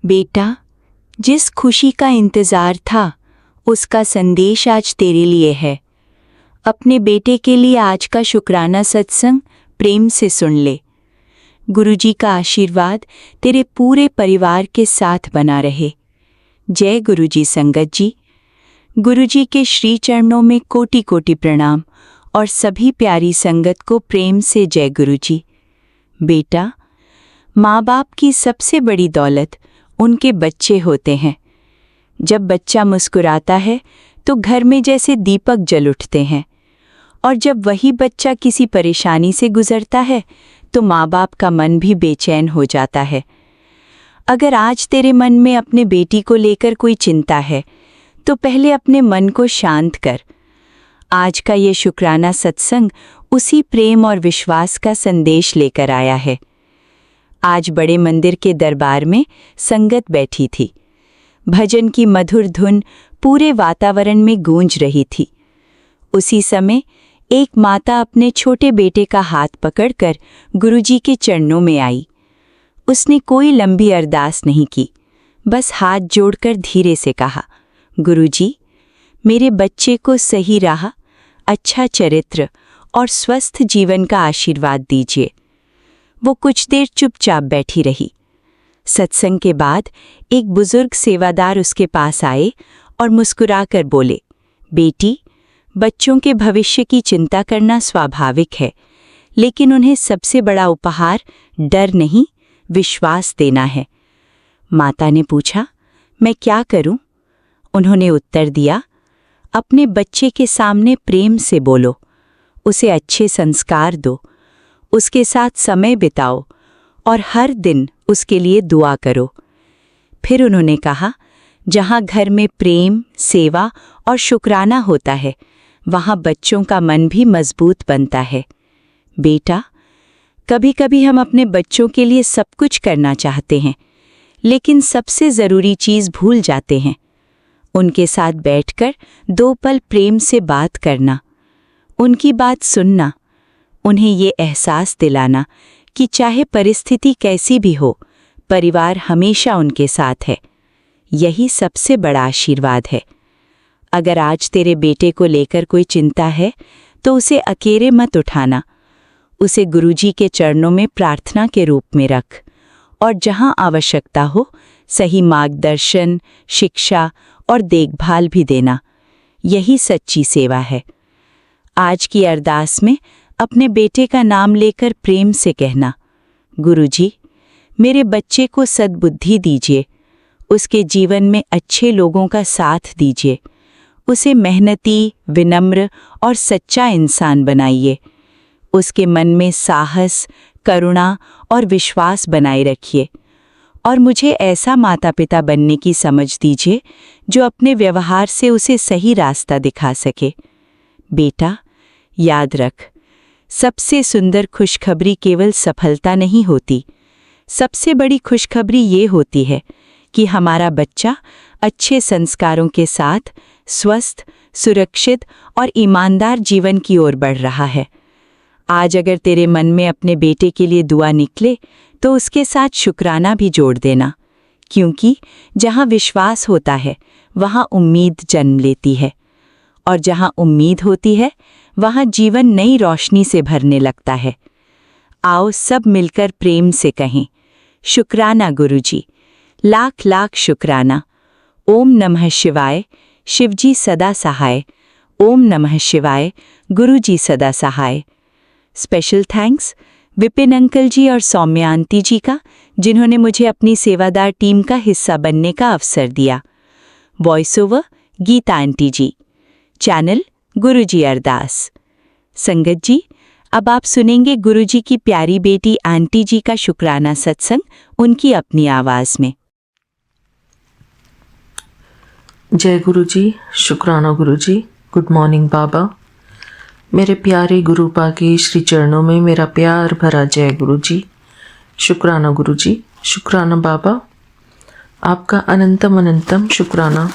बेटा, जिस खुशी का इंतज़ार था, उसका संदेश आज तेरे लिए है। अपने बेटे के लिए आज का शुक्राना सत्संग प्रेम से सुन ले। गुरुजी का आशीर्वाद तेरे पूरे परिवार के साथ बना रहे। जय गुरुजी संगत जी। गुरुजी के श्री चरणों में कोटि कोटि प्रणाम और सभी प्यारी संगत को प्रेम से जय गुरुजी। बेटा, माँ बाप की सबसे बड़ी दौलत उनके बच्चे होते हैं। जब बच्चा मुस्कुराता है तो घर में जैसे दीपक जल उठते हैं, और जब वही बच्चा किसी परेशानी से गुजरता है तो माँ बाप का मन भी बेचैन हो जाता है। अगर आज तेरे मन में अपने बेटी को लेकर कोई चिंता है तो पहले अपने मन को शांत कर। आज का ये शुक्राना सत्संग उसी प्रेम और विश्वास का संदेश लेकर आया है। आज बड़े मंदिर के दरबार में संगत बैठी थी। भजन की मधुर धुन पूरे वातावरण में गूंज रही थी। उसी समय एक माता अपने छोटे बेटे का हाथ पकड़कर गुरुजी के चरणों में आई। उसने कोई लंबी अरदास नहीं की, बस हाथ जोड़कर धीरे से कहा, गुरुजी, मेरे बच्चे को सही राह, अच्छा चरित्र और स्वस्थ जीवन का आशीर्वाद दीजिए। वो कुछ देर चुपचाप बैठी रही। सत्संग के बाद एक बुजुर्ग सेवादार उसके पास आए और मुस्कुराकर बोले, बेटी, बच्चों के भविष्य की चिंता करना स्वाभाविक है, लेकिन उन्हें सबसे बड़ा उपहार डर नहीं, विश्वास देना है। माता ने पूछा, मैं क्या करूं? उन्होंने उत्तर दिया, अपने बच्चे के सामने प्रेम से बोलो, उसे अच्छे संस्कार दो, उसके साथ समय बिताओ और हर दिन उसके लिए दुआ करो। फिर उन्होंने कहा, जहाँ घर में प्रेम, सेवा और शुक्राना होता है, वहाँ बच्चों का मन भी मजबूत बनता है। बेटा, कभी-कभी हम अपने बच्चों के लिए सब कुछ करना चाहते हैं, लेकिन सबसे ज़रूरी चीज़ भूल जाते हैं। उनके साथ बैठकर 2 पल प्रेम से बात करना, उनकी बात सुनना, उन्हें ये एहसास दिलाना कि चाहे परिस्थिति कैसी भी हो, परिवार हमेशा उनके साथ है। यही सबसे बड़ा आशीर्वाद है। अगर आज तेरे बेटे को लेकर कोई चिंता है तो उसे अकेले मत उठाना। उसे गुरुजी के चरणों में प्रार्थना के रूप में रख, और जहां आवश्यकता हो सही मार्गदर्शन, शिक्षा और देखभाल भी देना। यही सच्ची सेवा है। आज की अरदास में अपने बेटे का नाम लेकर प्रेम से कहना, गुरुजी, मेरे बच्चे को सद्बुद्धि दीजिए, उसके जीवन में अच्छे लोगों का साथ दीजिए, उसे मेहनती, विनम्र और सच्चा इंसान बनाइए। उसके मन में साहस, करुणा और विश्वास बनाए रखिए, और मुझे ऐसा माता पिता बनने की समझ दीजिए जो अपने व्यवहार से उसे सही रास्ता दिखा सके। बेटा, याद रख, सबसे सुंदर खुशखबरी केवल सफलता नहीं होती। सबसे बड़ी खुशखबरी ये होती है कि हमारा बच्चा अच्छे संस्कारों के साथ स्वस्थ, सुरक्षित और ईमानदार जीवन की ओर बढ़ रहा है। आज अगर तेरे मन में अपने बेटे के लिए दुआ निकले तो उसके साथ शुक्राना भी जोड़ देना, क्योंकि जहाँ विश्वास होता है वहाँ उम्मीद जन्म लेती है, और जहाँ उम्मीद होती है वहाँ जीवन नई रोशनी से भरने लगता है। आओ सब मिलकर प्रेम से कहें, शुक्राना गुरुजी, लाख लाख शुक्राना। ओम नमः शिवाय, शिवजी सदा सहाय। ओम नमः शिवाय, गुरुजी सदा सहाय। स्पेशल थैंक्स विपिन अंकल जी और सौम्या आंटी जी का, जिन्होंने मुझे अपनी सेवादार टीम का हिस्सा बनने का अवसर दिया। वॉइस ओवर गीता आंटी जी। चैनल गुरुजी अरदास। संगत जी, अब आप सुनेंगे गुरुजी की प्यारी बेटी आंटी जी का शुक्राना सत्संग उनकी अपनी आवाज में। जय गुरुजी, शुक्राना गुरुजी। गुड मॉर्निंग बाबा। मेरे प्यारे गुरुपा के श्री चरणों में मेरा प्यार भरा जय गुरुजी। शुक्राना गुरुजी, शुक्राना बाबा, आपका अनंतम अनंतम शुक्राना।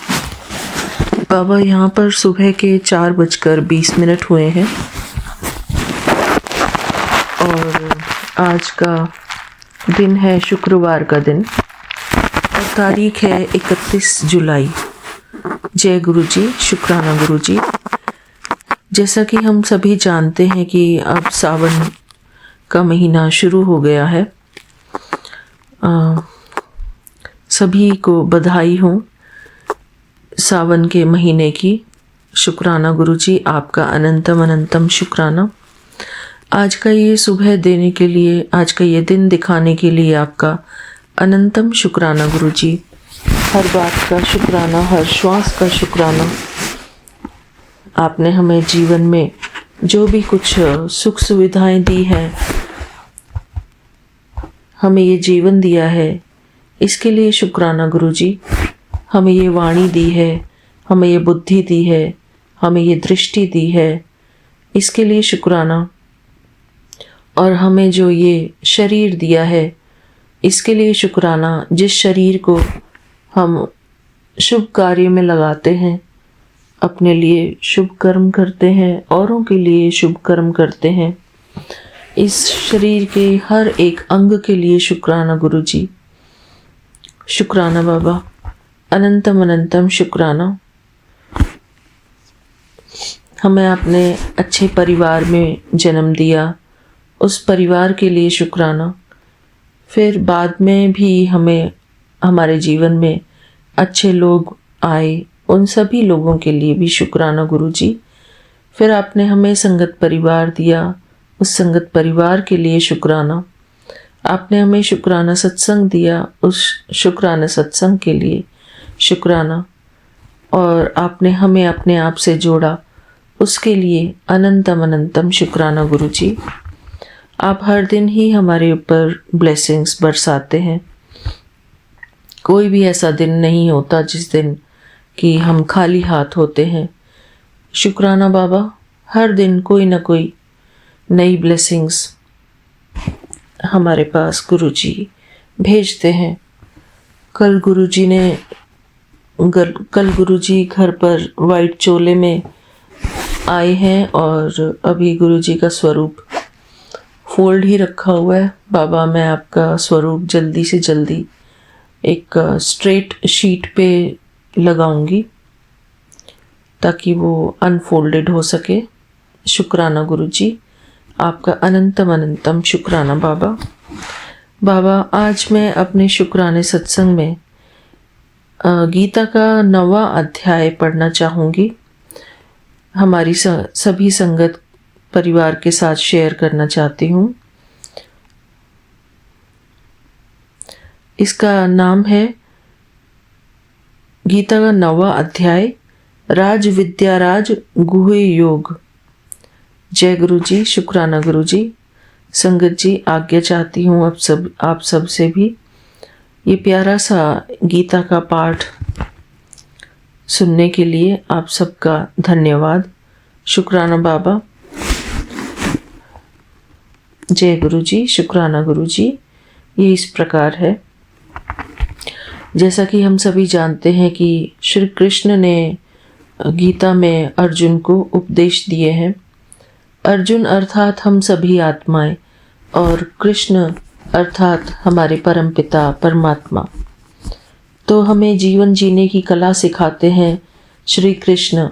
बाबा, यहाँ पर सुबह के 4:20 हुए हैं और आज का दिन है शुक्रवार का दिन। और तारीख है 31 जुलाई। जय गुरु जी, शुक्राना गुरु जी। जैसा कि हम सभी जानते हैं कि अब सावन का महीना शुरू हो गया है। सभी को बधाई हो सावन के महीने की। शुक्राना गुरु जी, आपका अनंतम अनंतम शुक्राना। आज का ये सुबह देने के लिए, आज का ये दिन दिखाने के लिए आपका अनंतम शुक्राना गुरु जी। हर बात का शुक्राना, हर श्वास का शुक्राना। आपने हमें जीवन में जो भी कुछ सुख सुविधाएं दी हैं, हमें ये जीवन दिया है, इसके लिए शुक्राना गुरु जी। हमें ये वाणी दी है, हमें ये बुद्धि दी है, हमें ये दृष्टि दी है, इसके लिए शुक्राना। और हमें जो ये शरीर दिया है, इसके लिए शुक्राना। जिस शरीर को हम शुभ कार्य में लगाते हैं, अपने लिए शुभ कर्म करते हैं, औरों के लिए शुभ कर्म करते हैं, इस शरीर के हर एक अंग के लिए शुक्राना गुरु जी। शुक्राना बाबा, अनंतम अनंतम शुक्राना। हमें अपने अच्छे परिवार में जन्म दिया, उस परिवार के लिए शुक्राना। फिर बाद में भी हमें हमारे जीवन में अच्छे लोग आए, उन सभी लोगों के लिए भी शुक्राना गुरु जी। फिर आपने हमें संगत परिवार दिया, उस संगत परिवार के लिए शुक्राना। आपने हमें शुक्राना सत्संग दिया, उस शुक्राना सत्संग के लिए शुक्राना। और आपने हमें अपने आप से जोड़ा, उसके लिए अनंतम अनंतम शुक्राना गुरु जी। आप हर दिन ही हमारे ऊपर ब्लेसिंग्स बरसाते हैं। कोई भी ऐसा दिन नहीं होता जिस दिन कि हम खाली हाथ होते हैं। शुक्राना बाबा, हर दिन कोई ना कोई नई ब्लेसिंग्स हमारे पास गुरुजी भेजते हैं। कल गुरुजी घर पर वाइट चोले में आए हैं और अभी गुरुजी का स्वरूप फोल्ड ही रखा हुआ है। बाबा, मैं आपका स्वरूप जल्दी से जल्दी एक स्ट्रेट शीट पे लगाऊंगी ताकि वो अनफोल्डेड हो सके। शुक्राना गुरु जी, आपका अनंतम अनंतम शुक्राना बाबा। बाबा, आज मैं अपने शुक्राने सत्संग में गीता का 9वां अध्याय पढ़ना चाहूँगी। हमारी सभी संगत परिवार के साथ शेयर करना चाहती हूँ। इसका नाम है गीता का 9वां अध्याय, राज विद्याराज गुह्य योग। जय गुरु जी, शुक्राना गुरु जी। संगत जी, आज्ञा चाहती हूँ आप सब से भी ये प्यारा सा गीता का पाठ सुनने के लिए आप सबका धन्यवाद। शुक्राना बाबा। जय गुरु जी, शुक्राना गुरु जी। ये इस प्रकार है, जैसा कि हम सभी जानते हैं कि श्री कृष्ण ने गीता में अर्जुन को उपदेश दिए हैं। अर्जुन अर्थात हम सभी आत्माएं और कृष्ण अर्थात हमारे परमपिता परमात्मा। तो हमें जीवन जीने की कला सिखाते हैं श्री कृष्ण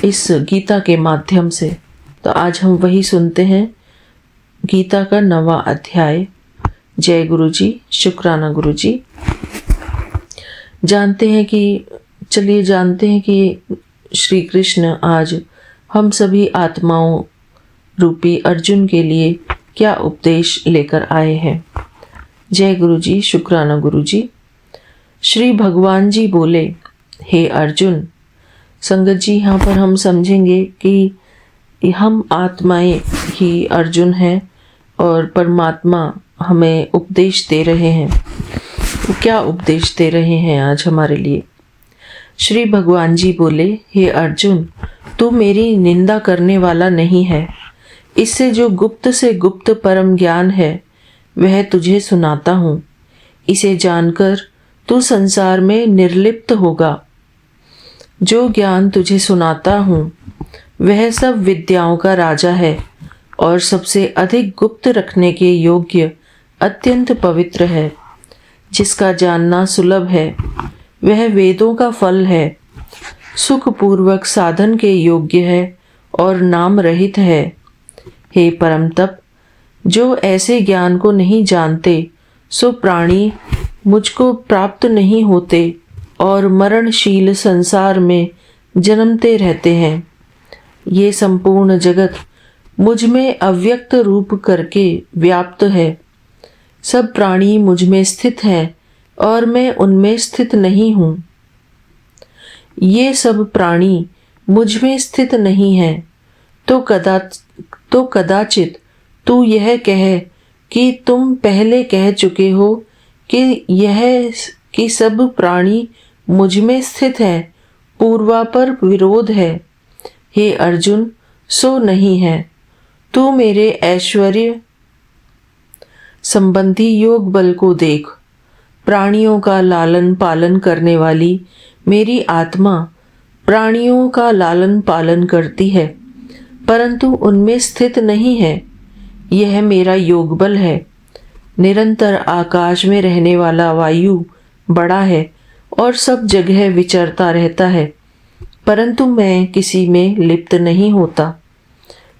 इस गीता के माध्यम से। तो आज हम वही सुनते हैं, गीता का 9वां अध्याय। जय गुरु जी, शुक्राना गुरु जी। चलिए जानते हैं कि श्री कृष्ण आज हम सभी आत्माओं रूपी अर्जुन के लिए क्या उपदेश लेकर आए हैं। जय गुरु जी, शुक्राना गुरु जी। श्री भगवान जी बोले, हे अर्जुन। संगत जी, यहाँ पर हम समझेंगे कि हम आत्माएं ही अर्जुन हैं और परमात्मा हमें उपदेश दे रहे हैं। वो क्या उपदेश दे रहे हैं आज हमारे लिए? श्री भगवान जी बोले, हे अर्जुन, तू मेरी निंदा करने वाला नहीं है। इससे जो गुप्त से गुप्त परम ज्ञान है वह तुझे सुनाता हूँ। इसे जानकर तू संसार में निर्लिप्त होगा। जो ज्ञान तुझे सुनाता हूँ वह सब विद्याओं का राजा है और सबसे अधिक गुप्त रखने के योग्य अत्यंत पवित्र है। जिसका जानना सुलभ है, वह वेदों का फल है, सुखपूर्वक साधन के योग्य है और नाम रहित है। हे परम तप, जो ऐसे ज्ञान को नहीं जानते सो प्राणी मुझको प्राप्त नहीं होते और मरणशील संसार में जन्मते रहते हैं। ये संपूर्ण जगत मुझ में अव्यक्त रूप करके व्याप्त है। सब प्राणी मुझ में स्थित हैं और मैं उनमें स्थित नहीं हूँ। ये सब प्राणी मुझ में स्थित नहीं हैं, तो कदाचित तू यह कह कि तुम पहले कह चुके हो कि सब प्राणी मुझ में स्थित हैं, पूर्वापर विरोध है। हे अर्जुन, सो नहीं है। तू मेरे ऐश्वर्य संबंधी योग बल को देख। प्राणियों का लालन पालन करने वाली मेरी आत्मा प्राणियों का लालन पालन करती है, परंतु उनमें स्थित नहीं है। यह मेरा योग बल है। निरंतर आकाश में रहने वाला वायु बड़ा है और सब जगह विचरता रहता है, परंतु मैं किसी में लिप्त नहीं होता।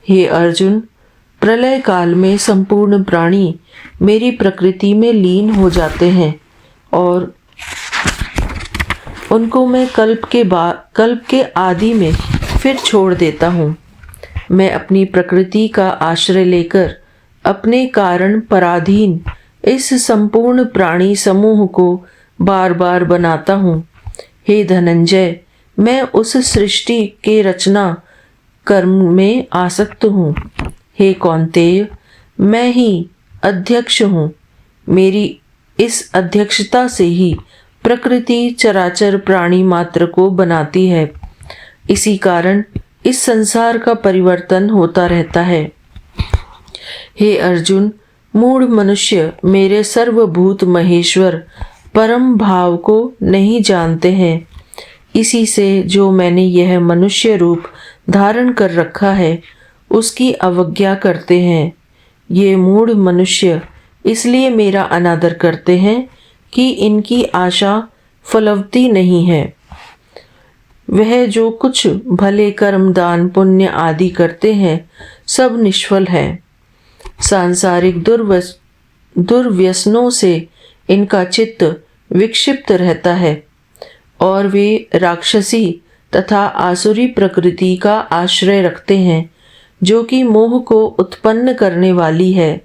हे अर्जुन, प्रलय काल में संपूर्ण प्राणी मेरी प्रकृति में लीन हो जाते हैं और उनको मैं कल्प के आदि में फिर छोड़ देता हूँ। मैं अपनी प्रकृति का आश्रय लेकर अपने कारण पराधीन इस संपूर्ण प्राणी समूह को बार बार बनाता हूँ। हे धनंजय, मैं उस सृष्टि के रचना कर्म में आसक्त हूँ। हे कौन्तेय, मैं ही अध्यक्ष हूँ। मेरी इस अध्यक्षता से ही प्रकृति चराचर प्राणी मात्र को बनाती है। इसी कारण इस संसार का परिवर्तन होता रहता है। हे अर्जुन, मूढ़ मनुष्य मेरे सर्वभूत महेश्वर परम भाव को नहीं जानते हैं। इसी से जो मैंने यह मनुष्य रूप धारण कर रखा है उसकी अवज्ञा करते हैं। ये मूढ़ मनुष्य इसलिए मेरा अनादर करते हैं कि इनकी आशा फलवती नहीं है। वह जो कुछ भले कर्म दान पुण्य आदि करते हैं सब निष्फल है। सांसारिक दुर्व्यसनों से इनका चित्त विक्षिप्त रहता है और वे राक्षसी तथा आसुरी प्रकृति का आश्रय रखते हैं, जो कि मोह को उत्पन्न करने वाली है।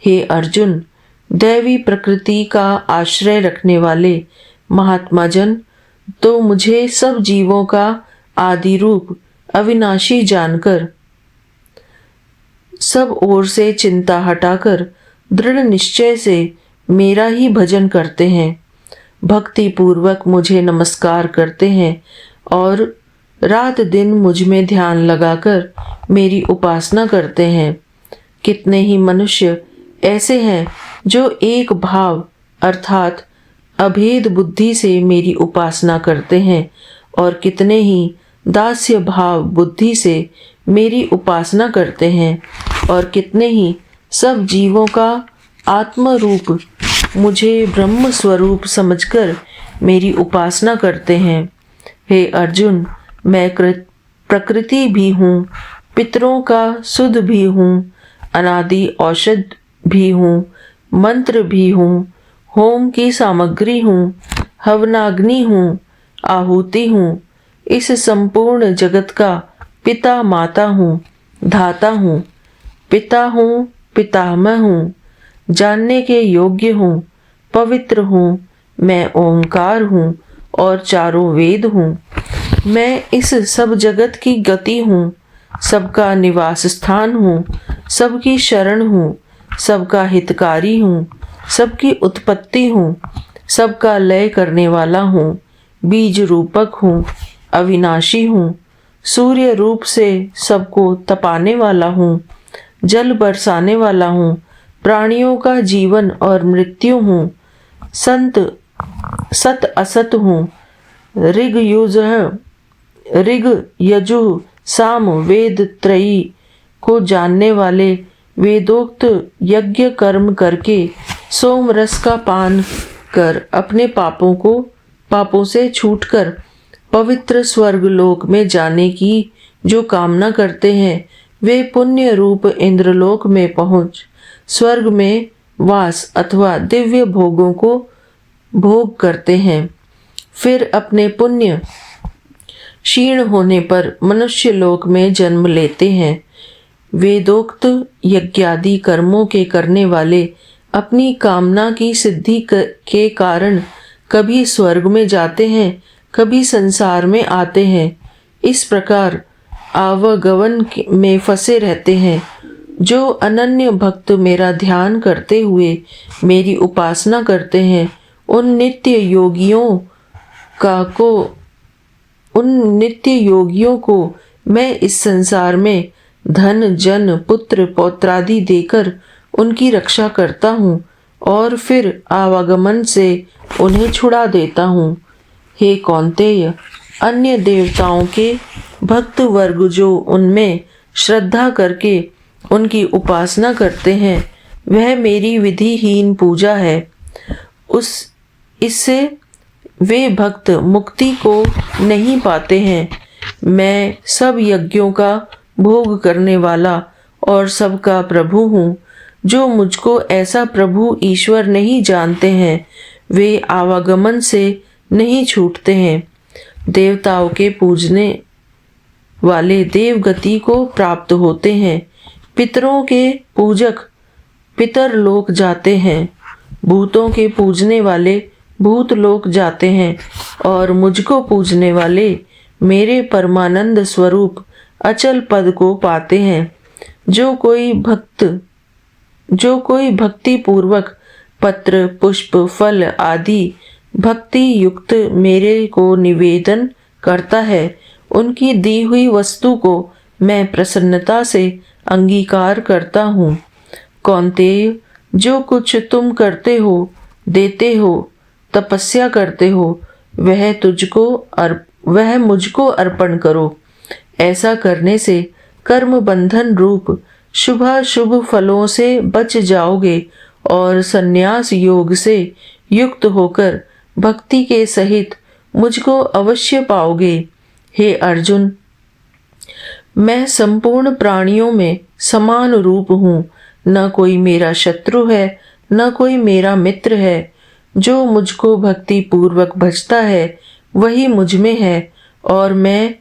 हे अर्जुन, दैवी प्रकृति का आश्रय रखने वाले महात्मा जन तो मुझे सब जीवों का आदि रूप अविनाशी जानकर सब ओर से चिंता हटाकर दृढ़ निश्चय से मेरा ही भजन करते हैं। भक्ति पूर्वक मुझे नमस्कार करते हैं और रात दिन मुझ में ध्यान लगाकर मेरी उपासना करते हैं। कितने ही मनुष्य ऐसे हैं जो एक भाव अर्थात अभेद बुद्धि से मेरी उपासना करते हैं और कितने ही दास्य भाव बुद्धि से मेरी उपासना करते हैं और कितने ही सब जीवों का आत्म रूप मुझे ब्रह्म स्वरूप समझकर मेरी उपासना करते हैं। हे अर्जुन, मैं प्रकृति भी हूँ, पितरों का सुध भी हूँ, अनादि औषध भी हूँ, मंत्र भी हूँ, होम की सामग्री हूँ, हवनाग्नि हूँ, आहुति हूँ, इस संपूर्ण जगत का पिता माता हूँ, धाता हूँ, पिता हूँ, पितामह हूँ, जानने के योग्य हूँ, पवित्र हूँ, मैं ओंकार हूँ और चारों वेद हूँ। मैं इस सब जगत की गति हूँ, सबका निवास स्थान हूँ, सबकी शरण हूँ, सबका हितकारी हूँ, सबकी उत्पत्ति हूँ, सबका लय करने वाला हूँ, बीज रूपक हूँ, अविनाशी हूँ, सूर्य रूप से सबको तपाने वाला हूँ, जल बरसाने वाला हूँ, प्राणियों का जीवन और मृत्यु हूँ, सत असत हूँ, ऋग यजु साम वेद त्रयी को जानने वाले, वेदोक्त यज्ञ कर्म करके सोम रस का पान कर अपने पापों से छूटकर पवित्र स्वर्ग लोक में जाने की जो कामना करते हैं, वे पुण्य रूप इंद्रलोक में पहुंच स्वर्ग में वास अथवा दिव्य भोगों को भोग करते हैं। फिर अपने पुण्य क्षीण होने पर मनुष्य लोक में जन्म लेते हैं। वेदोक्त यज्ञादि कर्मों के करने वाले अपनी कामना की सिद्धि के कारण कभी स्वर्ग में जाते हैं, कभी संसार में आते हैं। इस प्रकार आवागमन में फंसे रहते हैं। जो अनन्य भक्त मेरा ध्यान करते हुए मेरी उपासना करते हैं, उन नित्य योगियों को मैं इस संसार में धन जन पुत्र पौत्रादि देकर उनकी रक्षा करता हूँ और फिर आवागमन से उन्हें छुड़ा देता हूँ। हे कौन्तेय, अन्य देवताओं के भक्त वर्ग जो उनमें श्रद्धा करके उनकी उपासना करते हैं, वह मेरी विधिहीन पूजा है। इससे वे भक्त मुक्ति को नहीं पाते हैं। मैं सब यज्ञों का भोग करने वाला और सबका प्रभु हूँ। जो मुझको ऐसा प्रभु ईश्वर नहीं जानते हैं, वे आवागमन से नहीं छूटते हैं। देवताओं के पूजने वाले देवगति को प्राप्त होते हैं। पितरों के पूजक पितर लोक जाते हैं। भूतों के पूजने वाले भूत लोक जाते हैं और मुझको पूजने वाले मेरे परमानंद स्वरूप अचल पद को पाते हैं। जो कोई भक्ति पूर्वक पत्र पुष्प फल आदि भक्ति युक्त मेरे को निवेदन करता है, उनकी दी हुई वस्तु को मैं प्रसन्नता से अंगीकार करता हूँ। कौन्तेय, जो कुछ तुम करते हो, देते हो, तपस्या करते हो, वह मुझको अर्पण करो। ऐसा करने से कर्म बंधन रूप शुभाशुभ फलों से बच जाओगे और संन्यास योग से युक्त होकर भक्ति के सहित मुझको अवश्य पाओगे। हे अर्जुन, मैं संपूर्ण प्राणियों में समान रूप हूँ। न कोई मेरा शत्रु है, न कोई मेरा मित्र है। जो मुझको भक्ति पूर्वक भजता है, वही मुझ में है और मैं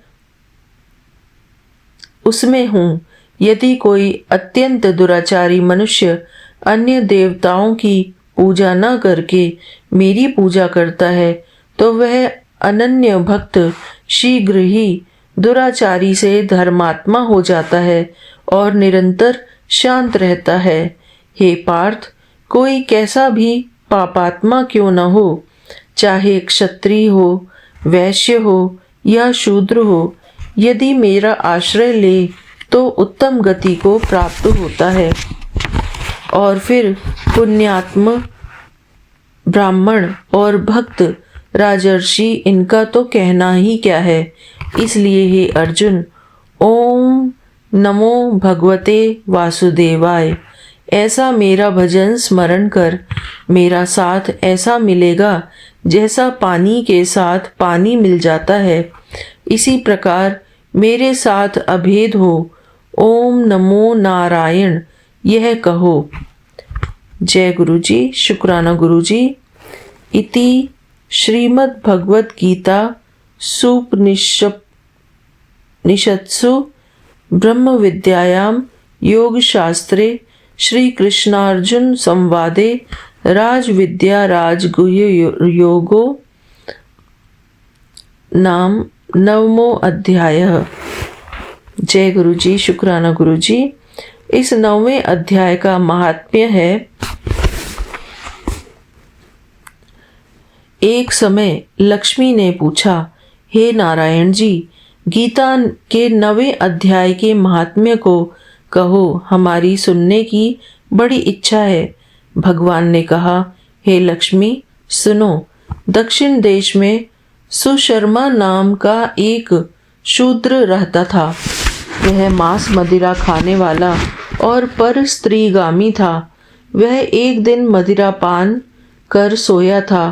उसमें हूँ। यदि कोई अत्यंत दुराचारी मनुष्य अन्य देवताओं की पूजा न करके मेरी पूजा करता है, तो वह अनन्य भक्त शीघ्र ही दुराचारी से धर्मात्मा हो जाता है और निरंतर शांत रहता है। हे पार्थ, कोई कैसा भी पापात्मा क्यों न हो, चाहे क्षत्रिय हो, वैश्य हो या शूद्र हो, यदि मेरा आश्रय ले तो उत्तम गति को प्राप्त होता है। और फिर पुण्यात्म ब्राह्मण और भक्त राजर्षि, इनका तो कहना ही क्या है। इसलिए हे अर्जुन, ओम नमो भगवते वासुदेवाय ऐसा मेरा भजन स्मरण कर। मेरा साथ ऐसा मिलेगा जैसा पानी के साथ पानी मिल जाता है। इसी प्रकार मेरे साथ अभेद हो। ओम नमो नारायण यह कहो। जय गुरु जी, शुक्राना गुरु जी। इति श्रीमद् भगवद गीता सुपनिषत्सु ब्रह्म विद्यायां योग शास्त्रे श्री कृष्णार्जुन संवादे राज विद्या राजगुह्य योगो नाम 9वां अध्याय। जय गुरु जी, शुक्राना गुरु जी। इस 9वें अध्याय का महात्म्य है। एक समय लक्ष्मी ने पूछा, हे नारायण जी, गीता के 9वें अध्याय के महात्म्य को कहो, हमारी सुनने की बड़ी इच्छा है। भगवान ने कहा, हे लक्ष्मी, सुनो। दक्षिण देश में सुशर्मा नाम का एक शूद्र रहता था। वह मांस मदिरा खाने वाला और पर स्त्रीगामी था। वह एक दिन मदिरा पान कर सोया था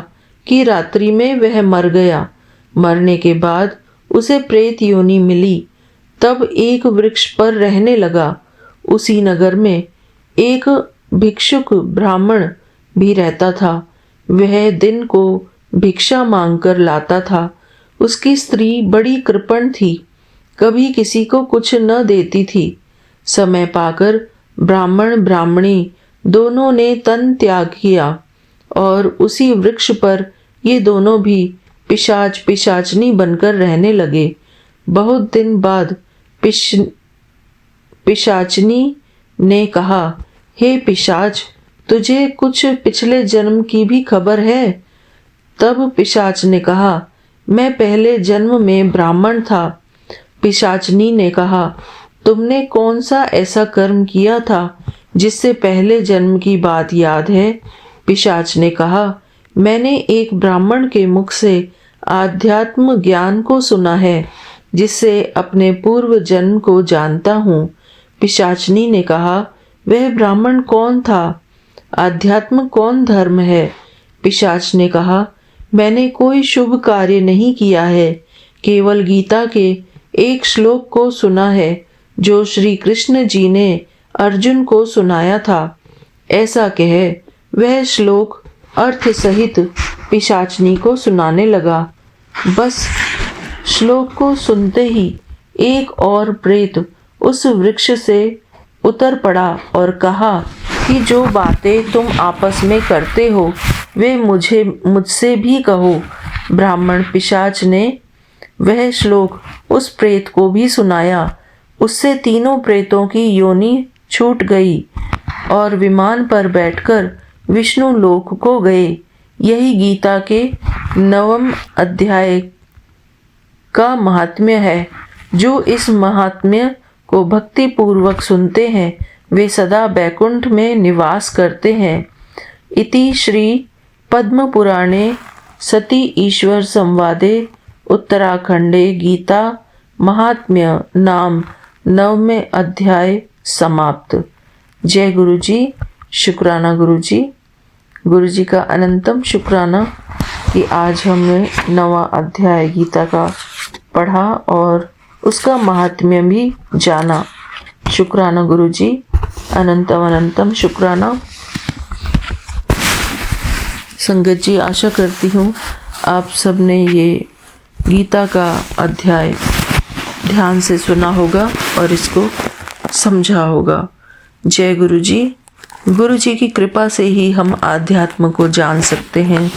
कि रात्रि में वह मर गया। मरने के बाद उसे प्रेत योनि मिली। तब एक वृक्ष पर रहने लगा। उसी नगर में एक भिक्षुक ब्राह्मण भी रहता था। वह दिन को भिक्षा मांगकर लाता था। उसकी स्त्री बड़ी कृपण थी, कभी किसी को कुछ न देती थी। समय पाकर ब्राह्मण ब्राह्मणी दोनों ने तन त्याग किया और उसी वृक्ष पर ये दोनों भी पिशाच पिशाचनी बनकर रहने लगे। बहुत दिन बाद पिशाचनी ने कहा, हे पिशाच, तुझे कुछ पिछले जन्म की भी खबर है? तब पिशाच ने कहा, मैं पहले जन्म में ब्राह्मण था। पिशाचनी ने कहा, तुमने कौन सा ऐसा कर्म किया था जिससे पहले जन्म की बात याद है? पिशाच ने कहा, मैंने एक ब्राह्मण के मुख से आध्यात्म ज्ञान को सुना है, जिससे अपने पूर्व जन्म को जानता हूँ। पिशाचनी ने कहा, वह ब्राह्मण कौन था? आध्यात्म कौन धर्म है? पिशाच ने कहा, मैंने कोई शुभ कार्य नहीं किया है, केवल गीता के एक श्लोक को सुना है जो श्री कृष्ण जी ने अर्जुन को सुनाया था। ऐसा कह वह श्लोक अर्थ सहित पिशाचनी को सुनाने लगा। बस श्लोक को सुनते ही एक और प्रेत उस वृक्ष से उतर पड़ा और कहा कि जो बातें तुम आपस में करते हो वे मुझसे भी कहो। ब्राह्मण पिशाच ने वह श्लोक उस प्रेत को भी सुनाया। उससे तीनों प्रेतों की योनि छूट गई और विमान पर बैठकर विष्णु लोक को गए। यही गीता के 9वें अध्याय का महात्म्य है। जो इस महात्म्य को भक्ति पूर्वक सुनते हैं वे सदा बैकुंठ में निवास करते हैं। इति श्री पद्म पुराणे सती ईश्वर संवादे उत्तराखंडे गीता महात्म्य नाम 9वें अध्याय समाप्त। जय गुरु जी। शुक्राना गुरु जी। गुरु जी का अनंतम शुक्राना कि आज हमने 9वां अध्याय गीता का पढ़ा और उसका महात्म्य भी जाना। शुक्राना गुरु जी। अनंतम अनंतम शुक्राना। संगत जी, आशा करती हूँ आप सब ने ये गीता का अध्याय ध्यान से सुना होगा और इसको समझा होगा। जय गुरु जी। गुरु जी की कृपा से ही हम आध्यात्म को जान सकते हैं,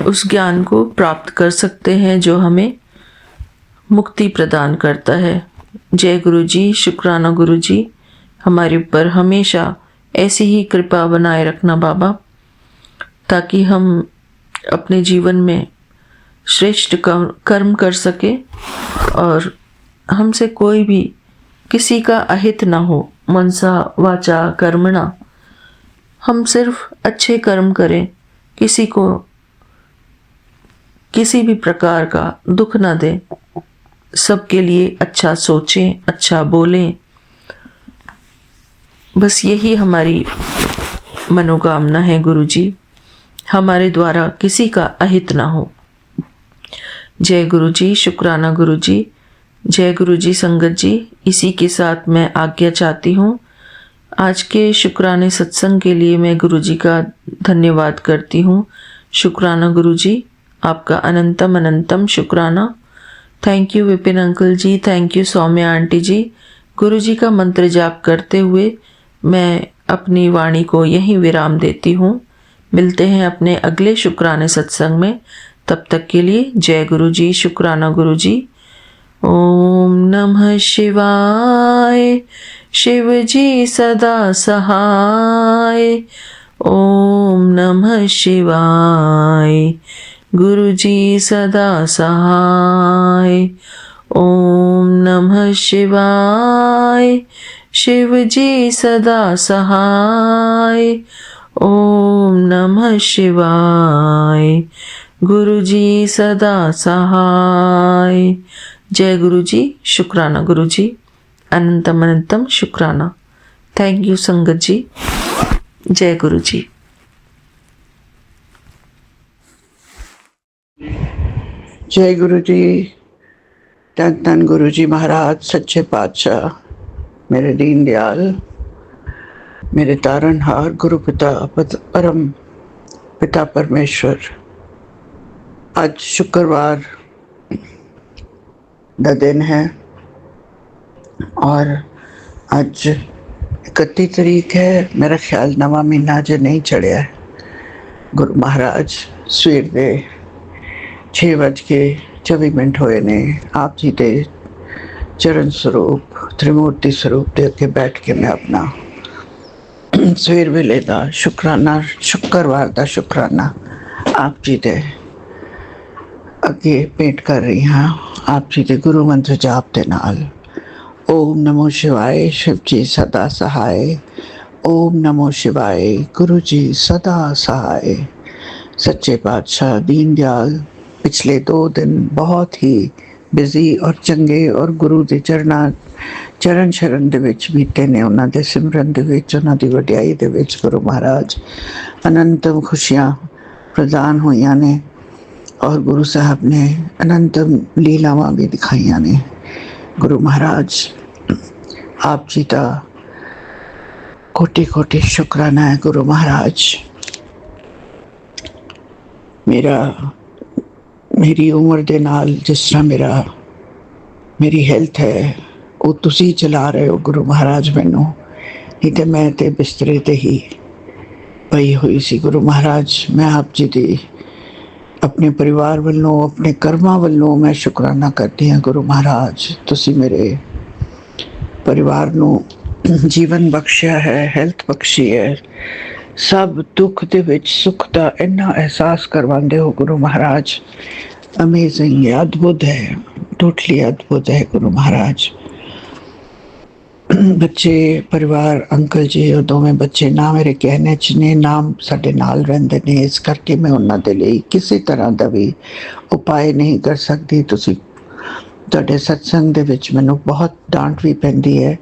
उस ज्ञान को प्राप्त कर सकते हैं जो हमें मुक्ति प्रदान करता है। जय गुरु जी। शुक्राना गुरु जी। हमारे ऊपर हमेशा ऐसी ही कृपा बनाए रखना बाबा, ताकि हम अपने जीवन में श्रेष्ठ कर्म कर सके और हमसे कोई भी किसी का अहित ना हो। मनसा वाचा कर्मणा, हम सिर्फ अच्छे कर्म करें, किसी को किसी भी प्रकार का दुख ना दें, सबके लिए अच्छा सोचें, अच्छा बोलें। बस यही हमारी मनोकामना है गुरु जी, हमारे द्वारा किसी का अहित ना हो। जय गुरु जी। शुक्राना गुरु जी। जय गुरु जी। संगत जी, इसी के साथ मैं आज्ञा चाहती हूँ। आज के शुक्राने सत्संग के लिए मैं गुरु जी का धन्यवाद करती हूँ। शुक्राना गुरु जी, आपका अनंतम अनंतम शुक्राना। Thank you Vipin uncle ji, thank you Saumya aunty ji. गुरु जी का मंत्र जाप करते हुए मैं अपनी वाणी को यहीं विराम देती हूँ। मिलते हैं अपने अगले शुक्राने सत्संग में। तब तक के लिए जय गुरु जी। शुक्राना गुरु जी। ओम नमः शिवाय। शिव जी सदा सहाय। ओम नमः शिवाय। गुरु जी सदा सहाय। ओम नमः शिवाय। शिव जी सदा सहाय। ओम नमः शिवाय। गुरु जी सदा सहाय। जय गुरु जी। शुक्राना गुरु जी। अनंतम अनंतम शुक्राना। थैंक यू संगत जी। जय गुरु जी। जय गुरु जी। धन धन गुरु जी महाराज, सच्चे पातशाह, मेरे दीन दयाल, मेरे तारनहार गुरु पिता परम पिता परमेश्वर। आज शुक्रवार का दिन है और आज 31 तारीख है। मेरा ख्याल नवा महीना अजे नहीं चढ़िया है। गुरु महाराज सवेर के 6:24 होए ने आप जी के चरण स्वरूप त्रिमूर्ति स्वरूप के अगे बैठ के मैं अपना सवेर वेले का शुकराना, शुक्रवार का शुकराना आप जी के अगे भेंट कर रही हाँ। आप जी के गुरु मंत्र जाप के नाल। ओम नमो शिवाय, शिव जी सदा सहाय। ओम नमो शिवाय, गुरु जी सदा सहाय। सच्चे पातशाह दीन दयाल पिछले 2 दिन बहुत ही बिजी और चंगे और गुरु के चरण शरण ਦੇ ਵਿੱਚ ਬੀਤੇ ਨੇ। ਉਹਨਾਂ ਦੇ ਸਿਮਰਨ ਦੇ ਵਿੱਚ, ਉਹਨਾਂ ਦੀ ਵਡਿਆਈ ਦੇ ਵਿੱਚ ਗੁਰੂ ਮਹਾਰਾਜ ਅਨੰਤਮ ਖੁਸ਼ੀਆਂ ਪ੍ਰਦਾਨ ਹੋਈਆਂ ਨੇ और गुरु साहब ने अनंतम लीलावां भी दिखाइया ने। गुरु महाराज आप जी का कोटि कोटि शुक्राना है। गुरु महाराज मेरी उम्र के नाल जिस तरह मेरी हेल्थ है वो तुसी चला रहे हो गुरु महाराज। मैनू नहीं तो मैं तो बिस्तरे ते ही पई हुई सी। गुरु महाराज मैं आप जी की अपने परिवार वालों, अपने कर्मां वालों मैं शुकराना करती हाँ। गुरु महाराज तुसी मेरे परिवार नू जीवन बख्शिया है, हेल्थ बख्शी है। सब दुख दे विच सुख का इन्ना एहसास करवाते हो गुरु महाराज। अमेजिंग है, अद्भुत है, टोटली अद्भुत है गुरु महाराज। बच्चे परिवार अंकल जी और दोवें बच्चे ना मेरे कहने च ने, नाम साडे नाल रहिंदे ने। इस करके मैं उन्हां दे लई किसी तरह का भी उपाय नहीं कर सकती। तुसी तुहाडे सत्संग दे विच मैनूं बहुत डांट भी पैंदी है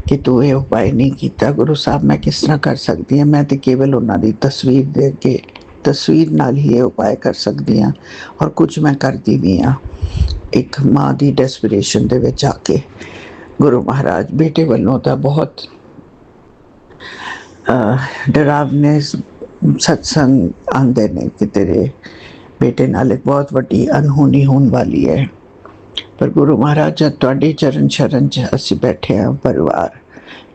कि तू ये उपाय नहीं कीता। गुरु साहब मैं किस तरह कर सकती हाँ? मैं तो केवल उन्हां दी तस्वीर दे के तस्वीर नाल ही ये उपाय कर सकती हाँ और कुछ मैं करती भी हाँ एक माँ की डेस्परेशन दे विच आके। गुरु महाराज बेटे वालों तो बहुत डरावने सत्संग आंदे ने कि तेरे बेटे नाल एक बहुत वड्डी अनहोनी होने वाली है। पर गुरु महाराज जब तुहाडे चरण शरण च असीं बैठे हैं परिवार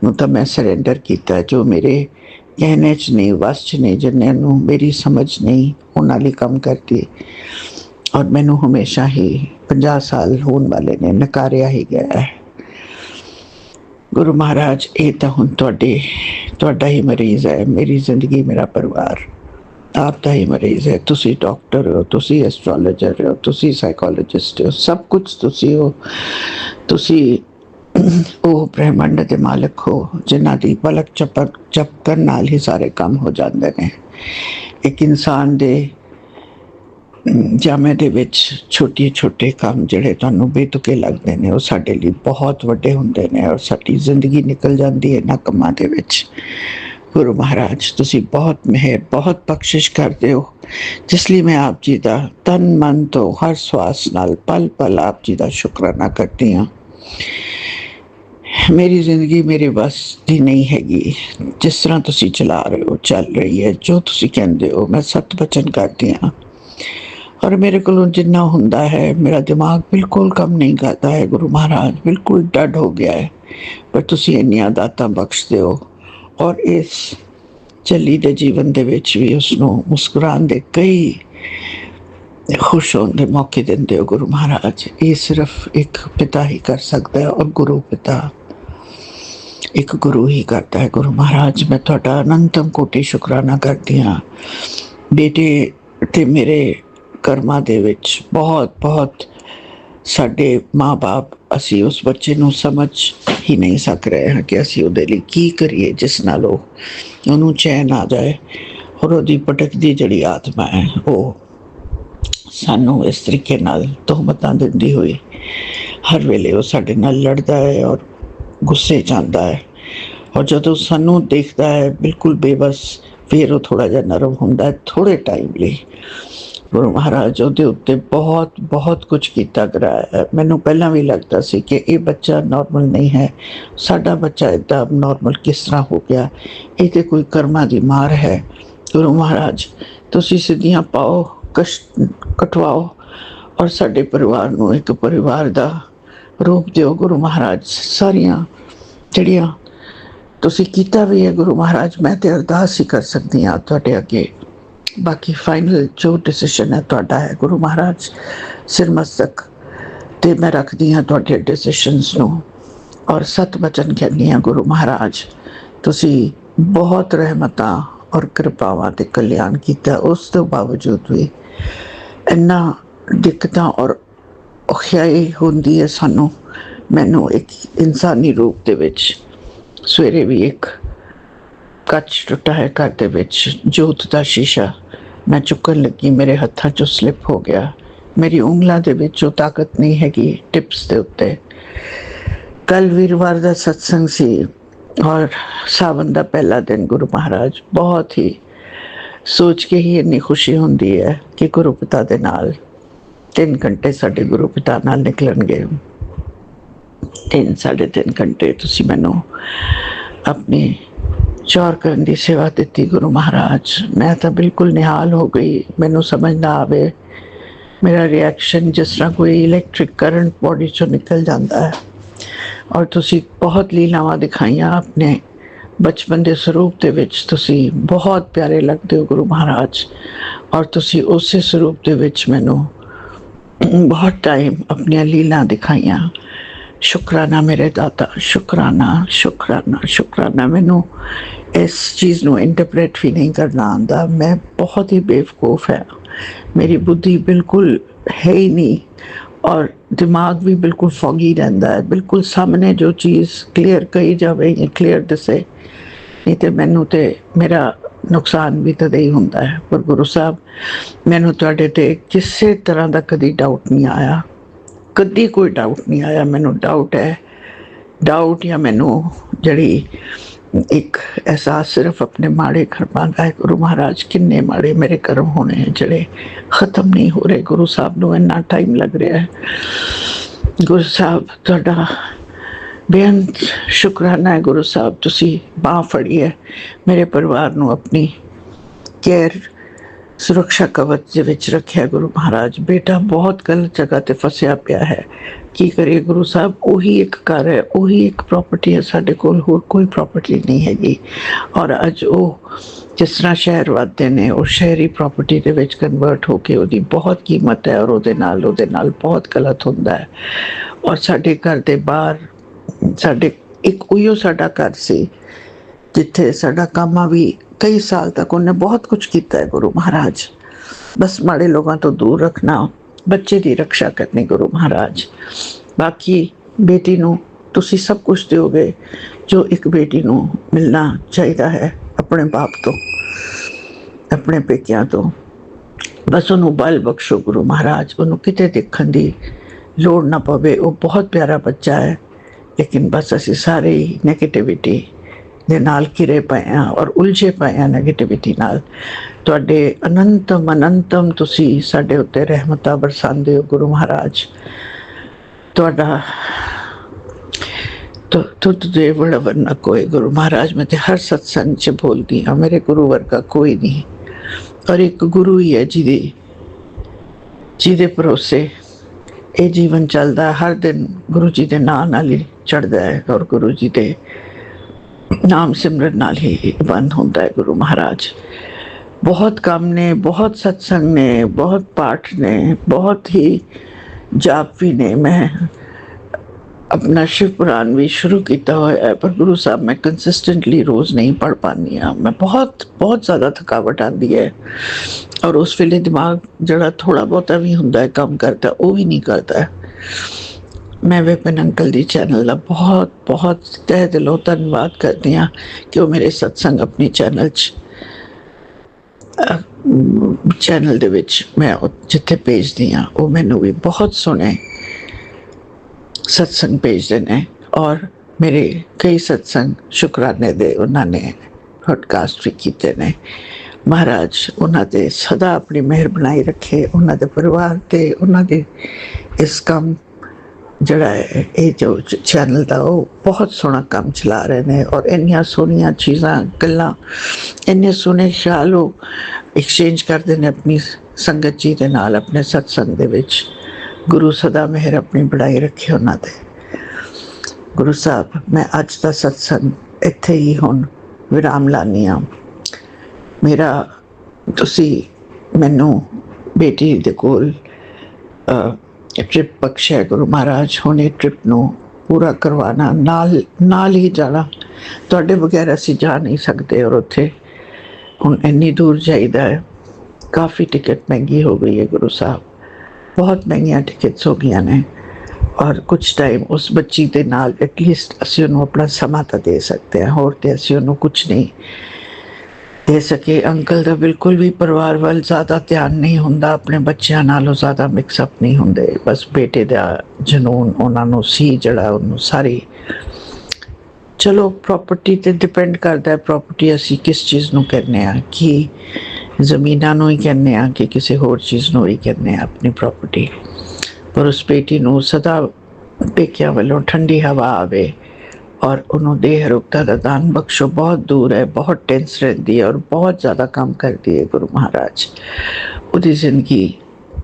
नूं तो मैं सरेंडर किया। जो मेरे कहने च नहीं, वस च नहीं, जिन्होंने मेरी समझ नहीं उन्हां लई काम करती और मैनू हमेशा ही 50 साल होने वाले ने नकारिया ही गया है। गुरु महाराज ये तो हुण तुहाडा ही मरीज़ है। मेरी जिंदगी, मेरा परिवार आपका ही मरीज़ है। तुसी डॉक्टर हो, तुसी एस्ट्रोलॉजर हो, तुसी साइकोलॉजिस्ट हो, सब कुछ तुसी हो। तुसी वो ब्रह्मंड के मालिक हो जिन्हां दी पलक झपकन नाल ही सारे काम हो जाते हैं। एक इंसान दे जामे दे विच छोटे छोटे काम जिहड़े तुहानूं बेतुके लगदे ने वो साडे लई बहुत वड्डे हुंदे ने और साडी जिंदगी निकल जाती है इन्हां कम्मां दे विच। गुरु महाराज तुसी बहुत मेहर, बहुत बख्शिश करते हो, जिसलिए मैं आप जी का तन मन तो हर श्वास नाल पल पल आप जी का शुकराना करती हाँ। मेरी जिंदगी मेरे बस की नहीं हैगी। जिस तरह तुसी चला रहे हो चल रही है। जो तुसी कहते हो मैं सत बचन करती हाँ और मेरे को जिन्ना हुंदा है मेरा दिमाग बिल्कुल कम नहीं करता है। गुरु महाराज बिल्कुल डड हो गया है। पर तुसी इन्नियां दातां बख्शदे हो और इस चली दे जीवन दे विच भी उसनों मुस्कुरान दे कई खुश होने दे मौके देंदे हो। गुरु महाराज ये सिर्फ एक पिता ही कर सकता है और गुरु पिता एक गुरु ही करता है। गुरु महाराज मैं तुहाडा अनंतम कोटि शुकराना करती हाँ। बेटे ते मेरे कर्मां दे विच बहुत बहुत साडे माँ बाप असी उस बच्चे नूं समझ ही नहीं सक रहे हैं कि असी उहदे लई की करिए जिस नाल ओनू चैन आ जाए और ओहदी भटकदी जिहड़ी आत्मा है वो सानू इस तरीके नाल तोहमतां दिंदी हुई हर वेले वो साडे नाल लड़दा है और गुस्से च आंदा है और जदों सानू देखदा है बिल्कुल बेबस फिर वो थोड़ा जिहा नरम हुंदा है थोड़े टाइम लई। ਗੁਰੂ ਮਹਾਰਾਜ ਉਹਦੇ ਉੱਤੇ ਬਹੁਤ ਬਹੁਤ ਕੁਝ ਕੀਤਾ ਕਰਾਇਆ। ਮੈਨੂੰ ਪਹਿਲਾਂ ਵੀ ਲੱਗਦਾ ਸੀ ਕਿ ਇਹ ਬੱਚਾ ਨੋਰਮਲ ਨਹੀਂ ਹੈ, ਸਾਡਾ ਬੱਚਾ ਇੱਦਾਂ ਨੋਰਮਲ ਕਿਸ ਤਰ੍ਹਾਂ ਹੋ ਗਿਆ, ਇਹ ਤਾਂ ਕੋਈ ਕਰਮਾਂ ਦੀ ਮਾਰ ਹੈ। ਗੁਰੂ ਮਹਾਰਾਜ ਤੁਸੀਂ ਸਿੱਧੀਆਂ ਪਾਓ, ਕਸ਼ਟ ਕਟਵਾਓ ਔਰ ਸਾਡੇ ਪਰਿਵਾਰ ਨੂੰ ਇੱਕ ਪਰਿਵਾਰ ਦਾ ਰੂਪ ਦਿਓ। ਗੁਰੂ ਮਹਾਰਾਜ ਸਾਰੀਆਂ ਜਿਹੜੀਆਂ ਤੁਸੀਂ ਕੀਤਾ ਵੀ ਹੈ ਗੁਰੂ ਮਹਾਰਾਜ, ਮੈਂ ਤੇ ਅਰਦਾਸ ਹੀ ਕਰ ਸਕਦੀ ਹਾਂ ਤੁਹਾਡੇ ਅੱਗੇ। ਬਾਕੀ ਫਾਈਨਲ ਜੋ ਡਿਸੀਸ਼ਨ ਹੈ ਤੁਹਾਡਾ ਹੈ ਗੁਰੂ ਮਹਾਰਾਜ, ਸਿਰ ਮਸਤਕ ਤੇ ਮੈਂ ਰੱਖਦੀ ਹਾਂ ਤੁਹਾਡੇ ਡਿਸੀਸ਼ਨਸ ਨੂੰ। ਔਰ ਸਤ ਬਚਨ ਕਹਿੰਦੀ ਹਾਂ ਗੁਰੂ ਮਹਾਰਾਜ ਤੁਸੀਂ ਬਹੁਤ ਰਹਿਮਤਾਂ ਔਰ ਕਿਰਪਾਵਾਂ ਤੇ ਕਲਿਆਣ ਕੀਤਾ, ਉਸ ਤੋਂ ਬਾਵਜੂਦ ਵੀ ਇੰਨਾ ਦਿੱਕਤਾਂ ਔਰ ਔਖਿਆਈ ਹੁੰਦੀ ਹੈ ਸਾਨੂੰ। ਮੈਨੂੰ ਇੱਕ ਇਨਸਾਨੀ ਰੂਪ ਦੇ ਵਿੱਚ ਸਵੇਰੇ ਵੀ ਇੱਕ ਕੱਚ ਟੁੱਟਾ ਹੈ ਘਰ ਦੇ ਵਿੱਚ, ਜੋਤ ਦਾ ਸ਼ੀਸ਼ਾ ਮੈਂ ਚੁੱਕਣ ਲੱਗੀ, ਮੇਰੇ ਹੱਥਾਂ 'ਚੋਂ ਸਲਿੱਪ ਹੋ ਗਿਆ, ਮੇਰੀ ਉਂਗਲਾਂ ਦੇ ਵਿੱਚ ਉਹ ਤਾਕਤ ਨਹੀਂ ਹੈਗੀ ਟਿਪਸ ਦੇ ਉੱਤੇ। ਕੱਲ ਵੀਰਵਾਰ ਦਾ ਸਤਸੰਗ ਸੀ ਔਰ ਸਾਵਨ ਦਾ ਪਹਿਲਾ ਦਿਨ। ਗੁਰੂ ਮਹਾਰਾਜ ਬਹੁਤ ਹੀ ਸੋਚ ਕੇ ਹੀ ਇੰਨੀ ਖੁਸ਼ੀ ਹੁੰਦੀ ਹੈ ਕਿ ਗੁਰੂ ਪਿਤਾ ਦੇ ਨਾਲ 3 ਘੰਟੇ ਸਾਡੇ ਗੁਰੂ ਪਿਤਾ ਨਾਲ ਨਿਕਲਣਗੇ। 3-3.5 ਘੰਟੇ ਤੁਸੀਂ ਮੈਨੂੰ ਆਪਣੀ ਚੌਰ ਕਰਨ ਦੀ ਸੇਵਾ ਦਿੱਤੀ ਗੁਰੂ ਮਹਾਰਾਜ। ਮੈਂ ਤਾਂ ਬਿਲਕੁਲ ਨਿਹਾਲ ਹੋ ਗਈ, ਮੈਨੂੰ ਸਮਝ ਨਾ ਆਵੇ। ਮੇਰਾ ਰਿਐਕਸ਼ਨ ਜਿਸ ਤਰ੍ਹਾਂ ਕੋਈ ਇਲੈਕਟ੍ਰਿਕ ਕਰੰਟ ਬੋਡੀ 'ਚੋਂ ਨਿਕਲ ਜਾਂਦਾ ਹੈ। ਔਰ ਤੁਸੀਂ ਬਹੁਤ ਲੀਲਾਵਾਂ ਦਿਖਾਈਆਂ ਆਪਣੇ ਬਚਪਨ ਦੇ ਸਰੂਪ ਦੇ ਵਿੱਚ, ਤੁਸੀਂ ਬਹੁਤ ਪਿਆਰੇ ਲੱਗਦੇ ਹੋ ਗੁਰੂ ਮਹਾਰਾਜ। ਔਰ ਤੁਸੀਂ ਉਸੇ ਸਰੂਪ ਦੇ ਵਿੱਚ ਮੈਨੂੰ ਬਹੁਤ ਟਾਈਮ ਆਪਣੀਆਂ ਲੀਲਾ ਦਿਖਾਈਆਂ। ਸ਼ੁਕਰਾਨਾ ਮੇਰੇ ਦਾਤਾ, ਸ਼ੁਕਰਾਨਾ ਸ਼ੁਕਰਾਨਾ ਸ਼ੁਕਰਾਨਾ। ਮੈਨੂੰ ਇਸ ਚੀਜ਼ ਨੂੰ ਇੰਟਰਪ੍ਰੇਟ ਵੀ ਨਹੀਂ ਕਰਨਾ ਆਉਂਦਾ, ਮੈਂ ਬਹੁਤ ਹੀ ਬੇਵਕੂਫ ਹੈ, ਮੇਰੀ ਬੁੱਧੀ ਬਿਲਕੁਲ ਹੈ ਹੀ ਨਹੀਂ ਔਰ ਦਿਮਾਗ ਵੀ ਬਿਲਕੁਲ ਫੌਗੀ ਰਹਿੰਦਾ ਹੈ। ਬਿਲਕੁਲ ਸਾਹਮਣੇ ਜੋ ਚੀਜ਼ ਕਲੀਅਰ ਕਹੀ ਜਾਵੇ ਜਾਂ ਕਲੀਅਰ ਦਿਸੇ, ਨਹੀਂ ਤੇ ਮੈਨੂੰ ਤੇ ਮੇਰਾ ਨੁਕਸਾਨ ਵੀ ਤਦੇ ਹੀ ਹੁੰਦਾ ਹੈ। ਪਰ ਗੁਰੂ ਸਾਹਿਬ ਮੈਨੂੰ ਤੁਹਾਡੇ ਤੇ ਕਿਸੇ ਤਰ੍ਹਾਂ ਦਾ ਕਦੀ ਡਾਊਟ ਨਹੀਂ ਆਇਆ, ਕਦੀ ਕੋਈ ਡਾਊਟ ਨਹੀਂ ਆਇਆ। ਮੈਨੂੰ ਡਾਊਟ ਹੈ, ਡਾਊਟ ਜਾਂ ਮੈਨੂੰ ਜਿਹੜੀ ਇੱਕ ਅਹਿਸਾਸ ਸਿਰਫ ਆਪਣੇ ਮਾੜੇ ਕਰਮਾਂ ਦਾ ਹੈ। ਗੁਰੂ ਮਹਾਰਾਜ ਕਿੰਨੇ ਮਾੜੇ ਮੇਰੇ ਕਰਮ ਹੋਣੇ ਹੈ ਜਿਹੜੇ ਖਤਮ ਨਹੀਂ ਹੋ ਰਹੇ। ਗੁਰੂ ਸਾਹਿਬ ਨੂੰ ਇੰਨਾ ਟਾਈਮ ਲੱਗ ਰਿਹਾ ਹੈ। ਗੁਰੂ ਸਾਹਿਬ ਤੁਹਾਡਾ ਬੇਅੰਤ ਸ਼ੁਕਰਾਨਾ ਹੈ। ਗੁਰੂ ਸਾਹਿਬ ਤੁਸੀਂ ਬਾਂਹ ਫੜੀ ਹੈ, ਮੇਰੇ ਪਰਿਵਾਰ ਨੂੰ ਆਪਣੀ ਕੇਅਰ ਸੁਰੱਖਿਆ ਕਵਚ ਦੇ ਵਿੱਚ ਰੱਖਿਆ। ਗੁਰੂ ਮਹਾਰਾਜ ਬੇਟਾ ਬਹੁਤ ਗਲਤ ਜਗ੍ਹਾ ਤੇ ਫਸਿਆ ਪਿਆ ਹੈ, ਕੀ ਕਰੀਏ ਗੁਰੂ ਸਾਹਿਬ। ਉਹੀ ਇੱਕ ਘਰ ਹੈ, ਉਹੀ ਇੱਕ ਪ੍ਰਾਪਰਟੀ ਹੈ ਸਾਡੇ ਕੋਲ, ਹੋਰ ਕੋਈ ਪ੍ਰਾਪਰਟੀ ਨਹੀਂ ਹੈਗੀ। ਔਰ ਅੱਜ ਉਹ ਜਿਸ ਤਰ੍ਹਾਂ ਸ਼ਹਿਰ ਵੱਧਦੇ ਨੇ, ਉਹ ਸ਼ਹਿਰੀ ਪ੍ਰਾਪਰਟੀ ਦੇ ਵਿੱਚ ਕਨਵਰਟ ਹੋ ਕੇ ਉਹਦੀ ਬਹੁਤ ਕੀਮਤ ਹੈ ਔਰ ਉਹਦੇ ਨਾਲ ਬਹੁਤ ਗਲਤ ਹੁੰਦਾ ਹੈ। ਔਰ ਸਾਡੇ ਘਰ ਦੇ ਬਾਹਰ ਸਾਡੇ ਇੱਕ ਉਹੀਓ ਸਾਡਾ ਘਰ ਸੀ ਜਿੱਥੇ ਸਾਡਾ ਕਾਮਾ ਵੀ ਕਈ ਸਾਲ ਤੱਕ ਉਹਨੇ ਬਹੁਤ ਕੁਝ ਕੀਤਾ ਹੈ। ਗੁਰੂ ਮਹਾਰਾਜ ਬਸ ਮਾੜੇ ਲੋਕਾਂ ਤੋਂ ਦੂਰ ਰੱਖਣਾ, ਬੱਚੇ ਦੀ ਰੱਖਿਆ ਕਰਨੀ ਗੁਰੂ ਮਹਾਰਾਜ। ਬਾਕੀ ਬੇਟੀ ਨੂੰ ਤੁਸੀਂ ਸਭ ਕੁਝ ਦਿਓਗੇ ਜੋ ਇੱਕ ਬੇਟੀ ਨੂੰ ਮਿਲਣਾ ਚਾਹੀਦਾ ਹੈ ਆਪਣੇ ਬਾਪ ਤੋਂ, ਆਪਣੇ ਪੇਕਿਆਂ ਤੋਂ। ਬਸ ਉਹਨੂੰ ਬਲ ਬਖਸ਼ੋ ਗੁਰੂ ਮਹਾਰਾਜ, ਉਹਨੂੰ ਕਿਤੇ ਦੇਖਣ ਦੀ ਲੋੜ ਨਾ ਪਵੇ। ਉਹ ਬਹੁਤ ਪਿਆਰਾ ਬੱਚਾ ਹੈ, ਲੇਕਿਨ ਬਸ ਅਸੀਂ ਸਾਰੇ ਹੀ ਨੈਗੇਟਿਵਿਟੀ ਦੇ ਨਾਲ ਘਿਰੇ ਪਏ ਹਾਂ ਔਰ ਉਲਝੇ ਪਏ ਹਾਂ ਨੈਗੇਟਿਵਿਟੀ ਨਾਲ। ਤੁਹਾਡੇ ਅਨੰਤਮ ਤੁਸੀਂ ਸਾਡੇ ਉੱਤੇ ਰਹਿਮਤਾਂ ਬਰਸਾਉਂਦੇ ਹੋ ਗੁਰੂ ਮਹਾਰਾਜ। ਤੁਹਾਡਾ ਤੁਧ ਦੇ ਬੜਾ ਵਰਨਾ ਕੋਈ ਗੁਰੂ ਮਹਾਰਾਜ। ਮੈਂ ਤੇ ਹਰ ਸਤਸੰਗ 'ਚ ਬੋਲਦੀ ਹਾਂ, ਮੇਰੇ ਗੁਰੂ ਵਰਗਾ ਕੋਈ ਨਹੀਂ ਔਰ ਇੱਕ ਗੁਰੂ ਹੀ ਹੈ ਜਿਹਦੇ ਭਰੋਸੇ ਇਹ ਜੀਵਨ ਚੱਲਦਾ। ਹਰ ਦਿਨ ਗੁਰੂ ਜੀ ਦੇ ਨਾਂ ਨਾਲ ਹੀ ਚੜ੍ਹਦਾ ਹੈ ਔਰ ਗੁਰੂ ਜੀ ਦੇ ਨਾਮ ਸਿਮਰਨ ਨਾਲ ਹੀ ਬੰਦ ਹੁੰਦਾ ਹੈ। ਗੁਰੂ ਮਹਾਰਾਜ ਬਹੁਤ ਕੰਮ ਨੇ, ਬਹੁਤ ਸਤਸੰਗ ਨੇ, ਬਹੁਤ ਪਾਠ ਨੇ, ਬਹੁਤ ਹੀ ਜਾਪ ਵੀ ਨੇ। ਮੈਂ ਆਪਣਾ ਸ਼ਿਵ ਪੁਰਾਣ ਵੀ ਸ਼ੁਰੂ ਕੀਤਾ ਹੋਇਆ ਹੈ, ਪਰ ਗੁਰੂ ਸਾਹਿਬ ਮੈਂ ਕੰਸਿਸਟੈਂਟਲੀ ਰੋਜ਼ ਨਹੀਂ ਪੜ੍ਹ ਪਾਉਂਦੀ ਹਾਂ। ਮੈਂ ਬਹੁਤ ਜ਼ਿਆਦਾ ਥਕਾਵਟ ਆਉਂਦੀ ਹੈ ਔਰ ਉਸ ਵੇਲੇ ਦਿਮਾਗ ਜਿਹੜਾ ਥੋੜ੍ਹਾ ਬਹੁਤਾ ਵੀ ਹੁੰਦਾ ਹੈ ਕੰਮ ਕਰਦਾ, ਉਹ ਵੀ ਨਹੀਂ ਕਰਦਾ। ਮੈਂ ਵਿਪਿਨ ਅੰਕਲ ਦੀ ਚੈਨਲ ਦਾ ਬਹੁਤ ਤਹਿ ਦਿਲੋਂ ਧੰਨਵਾਦ ਕਰਦੀ ਹਾਂ ਕਿ ਉਹ ਮੇਰੇ ਸਤਸੰਗ ਆਪਣੀ ਚੈਨਲ ਦੇ ਵਿੱਚ ਮੈਂ ਜਿੱਥੇ ਭੇਜਦੀ ਹਾਂ, ਉਹ ਮੈਨੂੰ ਵੀ ਬਹੁਤ ਸੋਹਣੇ ਸਤਸੰਗ ਭੇਜਦੇ ਨੇ ਔਰ ਮੇਰੇ ਕਈ ਸਤਸੰਗ ਸ਼ੁਕਰਾਨੇ ਦੇ ਉਹਨਾਂ ਨੇ ਪੋਡਕਾਸਟ ਵੀ ਕੀਤੇ ਨੇ ਮਹਾਰਾਜ ਉਹਨਾਂ 'ਤੇ ਸਦਾ ਆਪਣੀ ਮਿਹਰ ਬਣਾਈ ਰੱਖੇ, ਉਹਨਾਂ ਦੇ ਪਰਿਵਾਰ 'ਤੇ, ਉਹਨਾਂ ਦੇ ਇਸ ਕੰਮ ਜਿਹੜਾ ਹੈ ਇਹ ਜੋ ਚੈਨਲ ਦਾ ਉਹ ਬਹੁਤ ਸੋਹਣਾ ਕੰਮ ਚਲਾ ਰਹੇ ਨੇ, ਔਰ ਇੰਨੀਆਂ ਸੋਹਣੀਆਂ ਚੀਜ਼ਾਂ ਗੱਲਾਂ ਇੰਨੇ ਸੋਹਣੇ ਖਿਆਲ ਉਹ ਐਕਸਚੇਂਜ ਕਰਦੇ ਨੇ ਆਪਣੀ ਸੰਗਤ ਜੀ ਦੇ ਨਾਲ ਆਪਣੇ ਸਤਸੰਗ ਦੇ ਵਿੱਚ। ਗੁਰੂ ਸਦਾ ਮਿਹਰ ਆਪਣੀ ਬਣਾਈ ਰੱਖੇ ਉਹਨਾਂ 'ਤੇ। ਗੁਰੂ ਸਾਹਿਬ, ਮੈਂ ਅੱਜ ਦਾ ਸਤਸੰਗ ਇੱਥੇ ਹੀ ਹੁਣ ਵਿਰਾਮ ਲਾਉਂਦੀ ਹਾਂ। ਮੇਰਾ ਤੁਸੀਂ ਮੈਨੂੰ ਬੇਟੀ ਦੇ ਕੋਲ ਟ੍ਰਿਪ ਬਖਸ਼ਿਆ ਗੁਰੂ ਮਹਾਰਾਜ, ਹੁਣ ਇਹ ਟ੍ਰਿਪ ਨੂੰ ਪੂਰਾ ਕਰਵਾਉਣਾ, ਨਾਲ ਹੀ ਜਾਣਾ, ਤੁਹਾਡੇ ਬਗੈਰ ਅਸੀਂ ਜਾ ਨਹੀਂ ਸਕਦੇ। ਔਰ ਉੱਥੇ ਹੁਣ ਇੰਨੀ ਦੂਰ ਜਾਈਦਾ ਹੈ, ਕਾਫੀ ਟਿਕਟ ਮਹਿੰਗੀ ਹੋ ਗਈ ਹੈ ਗੁਰੂ ਸਾਹਿਬ, ਬਹੁਤ ਮਹਿੰਗੀਆਂ ਟਿਕਟਸ ਹੋ ਗਈਆਂ ਨੇ। ਔਰ ਕੁਛ ਟਾਈਮ ਉਸ ਬੱਚੀ ਦੇ ਨਾਲ ਐਟਲੀਸਟ ਅਸੀਂ ਉਹਨੂੰ ਆਪਣਾ ਸਮਾਂ ਤਾਂ ਦੇ ਸਕਦੇ ਹਾਂ, ਹੋਰ ਤਾਂ ਅਸੀਂ ਉਹਨੂੰ ਕੁਛ ਨਹੀਂ ਦੇ ਸਕੇ। ਅੰਕਲ ਦਾ ਬਿਲਕੁਲ ਵੀ ਪਰਿਵਾਰ ਵੱਲ ਜ਼ਿਆਦਾ ਧਿਆਨ ਨਹੀਂ ਹੁੰਦਾ, ਆਪਣੇ ਬੱਚਿਆਂ ਨਾਲੋਂ ਜ਼ਿਆਦਾ ਮਿਕਸਅਪ ਨਹੀਂ ਹੁੰਦੇ। ਬਸ ਬੇਟੇ ਦਾ ਜਨੂਨ ਉਹਨਾਂ ਨੂੰ ਸੀ ਜਿਹੜਾ, ਉਹਨੂੰ ਸਾਰੀ ਚਲੋ ਪ੍ਰੋਪਰਟੀ 'ਤੇ ਡਿਪੈਂਡ ਕਰਦਾ ਹੈ। ਪ੍ਰੋਪਰਟੀ ਅਸੀਂ ਕਿਸ ਚੀਜ਼ ਨੂੰ ਕਹਿੰਦੇ ਹਾਂ, ਕਿ ਜ਼ਮੀਨਾਂ ਨੂੰ ਹੀ ਕਹਿੰਦੇ ਹਾਂ ਕਿ ਕਿਸੇ ਹੋਰ ਚੀਜ਼ ਨੂੰ ਹੀ ਕਹਿੰਦੇ ਹਾਂ ਆਪਣੀ ਪ੍ਰੋਪਰਟੀ। ਪਰ ਉਸ ਬੇਟੀ ਨੂੰ ਸਦਾ ਪੇਕਿਆਂ ਵੱਲੋਂ ਠੰਡੀ ਹਵਾ ਆਵੇ ਔਰ ਉਹਨੂੰ ਦੇਹ ਰੁਕਤਾ ਦਾ ਦਾਨ ਬਖਸ਼ੋ। ਬਹੁਤ ਦੂਰ ਹੈ, ਬਹੁਤ ਟੈਂਸ ਰਹਿੰਦੀ ਹੈ ਔਰ ਬਹੁਤ ਜ਼ਿਆਦਾ ਕੰਮ ਕਰਦੀ ਹੈ ਗੁਰੂ ਮਹਾਰਾਜ। ਉਹਦੀ ਜ਼ਿੰਦਗੀ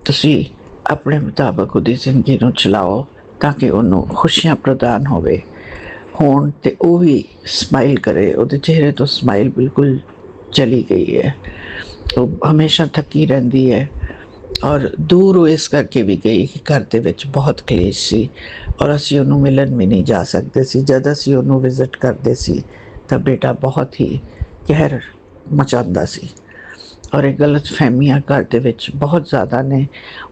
ਤੁਸੀਂ ਆਪਣੇ ਮੁਤਾਬਕ ਉਹਦੀ ਜ਼ਿੰਦਗੀ ਨੂੰ ਚਲਾਓ ਤਾਂ ਕਿ ਉਹਨੂੰ ਖੁਸ਼ੀਆਂ ਪ੍ਰਦਾਨ ਹੋਣ ਤੇ ਉਹ ਵੀ ਸਮਾਈਲ ਕਰੇ। ਉਹਦੇ ਚਿਹਰੇ ਤੋਂ ਸਮਾਈਲ ਬਿਲਕੁਲ ਚਲੀ ਗਈ ਹੈ, ਉਹ ਹਮੇਸ਼ਾ ਥੱਕੀ ਰਹਿੰਦੀ ਹੈ। ਔਰ ਦੂਰ ਉਹ ਇਸ ਕਰਕੇ ਵੀ ਗਈ ਕਿ ਘਰ ਦੇ ਵਿੱਚ ਬਹੁਤ ਕਲੇਸ਼ ਸੀ ਔਰ ਅਸੀਂ ਉਹਨੂੰ ਮਿਲਣ ਵੀ ਨਹੀਂ ਜਾ ਸਕਦੇ ਸੀ। ਜਦ ਅਸੀਂ ਉਹਨੂੰ ਵਿਜ਼ਿਟ ਕਰਦੇ ਸੀ ਤਾਂ ਬੇਟਾ ਬਹੁਤ ਹੀ ਕਹਿਰ ਮਚਾਉਂਦਾ ਸੀ ਔਰ ਇਹ ਗਲਤ ਫਹਿਮੀਆਂ ਘਰ ਦੇ ਵਿੱਚ ਬਹੁਤ ਜ਼ਿਆਦਾ ਨੇ।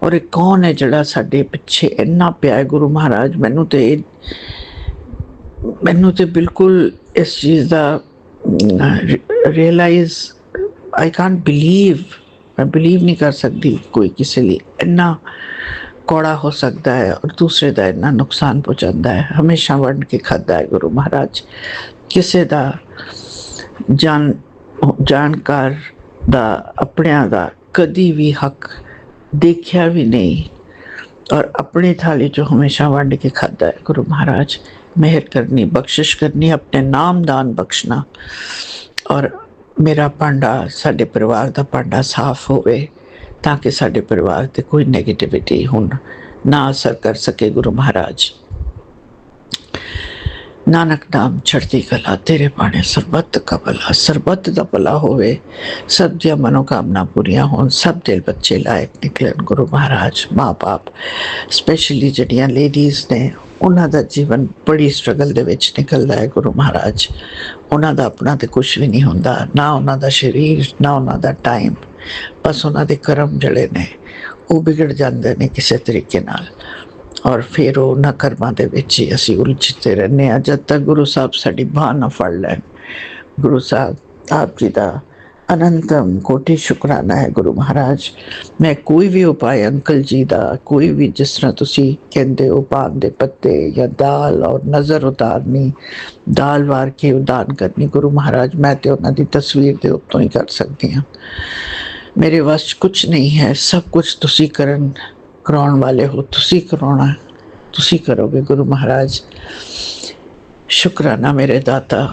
ਔਰ ਇਹ ਕੌਣ ਹੈ ਜਿਹੜਾ ਸਾਡੇ ਪਿੱਛੇ ਇੰਨਾ ਪਿਆ ਹੈ ਗੁਰੂ ਮਹਾਰਾਜ? ਮੈਨੂੰ ਤੇ ਬਿਲਕੁਲ ਇਸ ਚੀਜ਼ ਦਾ ਰਿਅਲਾਈਜ਼ ਆਈ ਕਾਂਟ ਬਿਲੀਵ, ਮੈਂ ਬਿਲੀਵ ਨਹੀਂ ਕਰ ਸਕਦੀ ਕੋਈ ਕਿਸੇ ਲਈ ਇੰਨਾ ਕੌੜਾ ਹੋ ਸਕਦਾ ਹੈ ਔਰ ਦੂਸਰੇ ਦਾ ਇੰਨਾ ਨੁਕਸਾਨ ਪਹੁੰਚਾਉਂਦਾ ਹੈ। ਹਮੇਸ਼ਾ ਵੰਡ ਕੇ ਖਾਂਦਾ ਹੈ ਗੁਰੂ ਮਹਾਰਾਜ। ਕਿਸੇ ਦਾ ਜਾਣਕਾਰ ਦਾ, ਆਪਣਿਆਂ ਦਾ ਕਦੀ ਵੀ ਹੱਕ ਦੇਖਿਆ ਵੀ ਨਹੀਂ ਔਰ ਆਪਣੀ ਥਾਲੀ 'ਚੋਂ ਹਮੇਸ਼ਾ ਵੰਡ ਕੇ ਖਾਂਦਾ ਹੈ ਗੁਰੂ ਮਹਾਰਾਜ। ਮਿਹਰ ਕਰਨੀ, ਬਖਸ਼ਿਸ਼ ਕਰਨੀ, ਆਪਣੇ ਨਾਮ ਦਾਨ ਬਖਸ਼ਣਾ ਔਰ ਮੇਰਾ ਭਾਂਡਾ, ਸਾਡੇ ਪਰਿਵਾਰ ਦਾ ਭਾਂਡਾ ਸਾਫ਼ ਹੋਵੇ ਤਾਂ ਕਿ ਸਾਡੇ ਪਰਿਵਾਰ 'ਤੇ ਕੋਈ ਨੈਗੇਟਿਵਿਟੀ ਹੁਣ ਨਾ ਅਸਰ ਕਰ ਸਕੇ ਗੁਰੂ ਮਹਾਰਾਜ। ਨਾਨਕ ਨਾਮ ਚੜ੍ਹਦੀ ਕਲਾ, ਤੇਰੇ ਬਾਣੇ ਸਰਬੱਤ ਕਾ ਭਲਾ, ਸਰਬੱਤ ਦਾ ਭਲਾ ਹੋਵੇ, ਸਭ ਦੀਆਂ ਮਨੋਕਾਮਨਾ ਪੂਰੀਆਂ ਹੋਣ, ਸਭ ਦੇ ਬੱਚੇ ਲਾਇਕ ਨਿਕਲਣ ਗੁਰੂ ਮਹਾਰਾਜ। ਮਾਂ ਬਾਪ ਸਪੈਸ਼ਲੀ ਜਿਹੜੀਆਂ ਲੇਡੀਜ਼ ਨੇ, ਉਹਨਾਂ ਦਾ ਜੀਵਨ ਬੜੀ ਸਟਰਗਲ ਦੇ ਵਿੱਚ ਨਿਕਲਦਾ ਹੈ ਗੁਰੂ ਮਹਾਰਾਜ। ਉਹਨਾਂ ਦਾ ਆਪਣਾ ਤੇ ਕੁਛ ਵੀ ਨਹੀਂ ਹੁੰਦਾ, ਨਾ ਉਹਨਾਂ ਦਾ ਸਰੀਰ, ਨਾ ਉਹਨਾਂ ਦਾ ਟਾਈਮ, ਬਸ ਉਹਨਾਂ ਦੇ ਕਰਮ ਜਿਹੜੇ ਨੇ ਉਹ ਵਿਗੜ ਜਾਂਦੇ ਨੇ ਕਿਸੇ ਤਰੀਕੇ ਨਾਲ ਔਰ ਫਿਰ ਉਹਨਾਂ ਕਰਮਾਂ ਦੇ ਵਿੱਚ ਹੀ ਅਸੀਂ ਉਲਝਦੇ ਰਹਿੰਦੇ ਹਾਂ ਜਦ ਤੱਕ ਗੁਰੂ ਸਾਹਿਬ ਸਾਡੀ ਬਾਂਹ ਨਾ ਫੜ ਲੈਣ। ਗੁਰੂ ਸਾਹਿਬ ਆਪ ਜੀ ਦਾ ਅਨੰਤਮ ਕੋਟਿ ਸ਼ੁਕਰਾਨਾ ਹੈ ਗੁਰੂ ਮਹਾਰਾਜ। ਮੈਂ ਕੋਈ ਵੀ ਉਪਾਅ ਅੰਕਲ ਜੀ ਦਾ, ਕੋਈ ਵੀ ਜਿਸ ਤਰ੍ਹਾਂ ਤੁਸੀਂ ਕਹਿੰਦੇ ਹੋ ਪਾਨ ਦੇ ਪੱਤੇ ਜਾਂ ਦਾਲ ਔਰ ਨਜ਼ਰ ਉਤਾਰਨੀ, ਦਾਲ ਵਾਰ ਕੇ ਉਦਾਨ ਕਰਨੀ ਗੁਰੂ ਮਹਾਰਾਜ, ਮੈਂ ਤੇ ਉਹਨਾਂ ਦੀ ਤਸਵੀਰ ਦੇ ਉੱਤੋਂ ਹੀ ਕਰ ਸਕਦੀ ਹਾਂ। ਮੇਰੇ ਵੱਸ 'ਚ ਕੁਛ ਨਹੀਂ ਹੈ, ਸਭ ਕੁਛ ਤੁਸੀਂ ਕਰਾਉਣ ਵਾਲੇ ਹੋ, ਤੁਸੀਂ ਕਰਾਉਣਾ, ਤੁਸੀਂ ਕਰੋਗੇ ਗੁਰੂ ਮਹਾਰਾਜ। ਸ਼ੁਕਰਾਨਾ ਮੇਰੇ ਦਾਤਾ।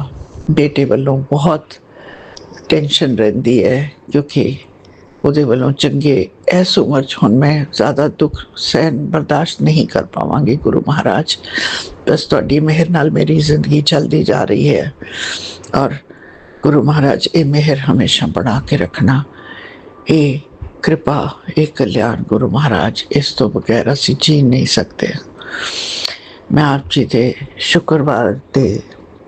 ਬੇਟੇ ਵੱਲੋਂ ਬਹੁਤ ਟੈਨਸ਼ਨ ਰਹਿੰਦੀ ਹੈ ਕਿਉਂਕਿ ਉਹਦੇ ਵੱਲੋਂ ਚੰਗੇ ਇਸ ਉਮਰ 'ਚ ਹੁਣ ਮੈਂ ਜ਼ਿਆਦਾ ਦੁੱਖ ਸਹਿਣ ਬਰਦਾਸ਼ਤ ਨਹੀਂ ਕਰ ਪਾਵਾਂਗੀ ਗੁਰੂ ਮਹਾਰਾਜ। ਬਸ ਤੁਹਾਡੀ ਮਿਹਰ ਨਾਲ ਮੇਰੀ ਜ਼ਿੰਦਗੀ ਚੱਲਦੀ ਜਾ ਰਹੀ ਹੈ ਔਰ ਗੁਰੂ ਮਹਾਰਾਜ ਇਹ ਮਿਹਰ ਹਮੇਸ਼ਾ ਬਣਾ ਕੇ ਰੱਖਣਾ, ਇਹ ਕਿਰਪਾ, ਇਹ ਕਲਿਆਣ ਗੁਰੂ ਮਹਾਰਾਜ, ਇਸ ਤੋਂ ਬਗੈਰ ਅਸੀਂ ਜੀ ਨਹੀਂ ਸਕਦੇ। ਮੈਂ ਆਪ ਜੀ ਦੇ ਸ਼ੁੱਕਰਵਾਰ ਦੇ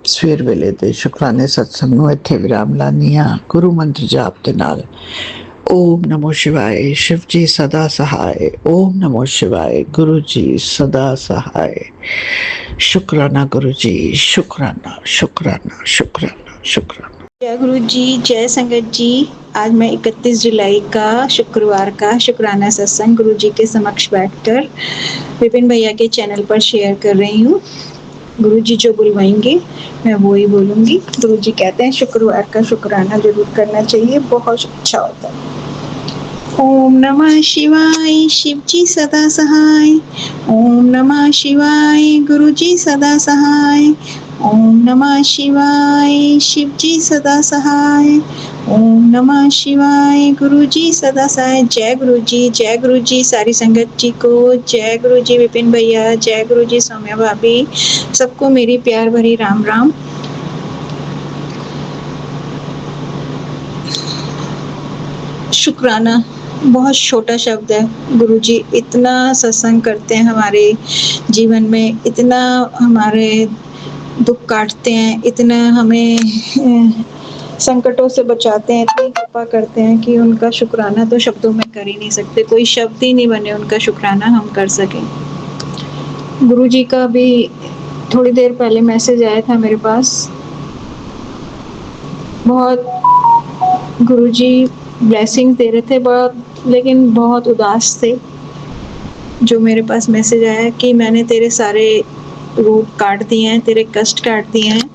ਸਵੇਰ ਵੇਲੇ ਦੇ ਸ਼ੁਕਰਾਨੇ ਸਤਸੰਗ ਨੂੰ ਇੱਥੇ ਵਿਰਾਮ ਲਾਉਂਦੀ ਹਾਂ ਗੁਰੂ ਮੰਤਰ ਜਾਪ ਦੇ ਨਾਲ। ਓਮ ਨਮੋ ਸ਼ਿਵਾਏ, शिव जी सदा सहाय। ओम नमो शिवाय, गुरु जी सदा सहाय। शुक्राना गुरु जी, शुक्राना शुक्राना शुक्राना शुक्राना। जय गुरु जी, जय संगत जी। आज मैं 31 जुलाई का शुक्रवार का शुक्राना सत्संग गुरु जी के समक्ष बैठकर विपिन भैया के चैनल पर शेयर कर रही हूँ। गुरुजी जो बुलवाएंगे मैं वो ही बोलूँगी। गुरुजी कहते हैं शुक्रवार का शुक्राना ज़रूर करना चाहिए, बहुत अच्छा होता है। ओम नमः शिवाय, शिवजी सदा सहाय। ओम नमः शिवाय, गुरुजी सदा सहाय। ओम नमः शिवाय, शिवजी सदा सहाय। ओम नमः शिवाय, गुरुजी सदा सहाय। जय गुरुजी सारी संगत जी को, जय गुरुजी विपिन भैया, जय गुरुजी सौम्या भाभी, सबको मेरी प्यार भरी राम राम। शुक्राना बहुत छोटा शब्द है। गुरुजी इतना सत्संग करते हैं हमारे जीवन में, इतना हमारे दुख काटते हैं, इतना हमें संकटों से बचाते हैं, इतनी कृपा करते हैं कि उनका शुक्राना तो शब्दों में कर ही नहीं सकते। कोई शब्द ही नहीं बने उनका शुक्राना हम कर सकें। गुरुजी का भी थोड़ी देर पहले मैसेज आया था मेरे पास। बहुत गुरुजी ब्लेसिंग दे रहे थे, बहुत, लेकिन बहुत उदास थे। जो मेरे पास मैसेज आया कि मैंने तेरे सारे रूप काट दिए हैं, तेरे कष्ट काट दिए हैं,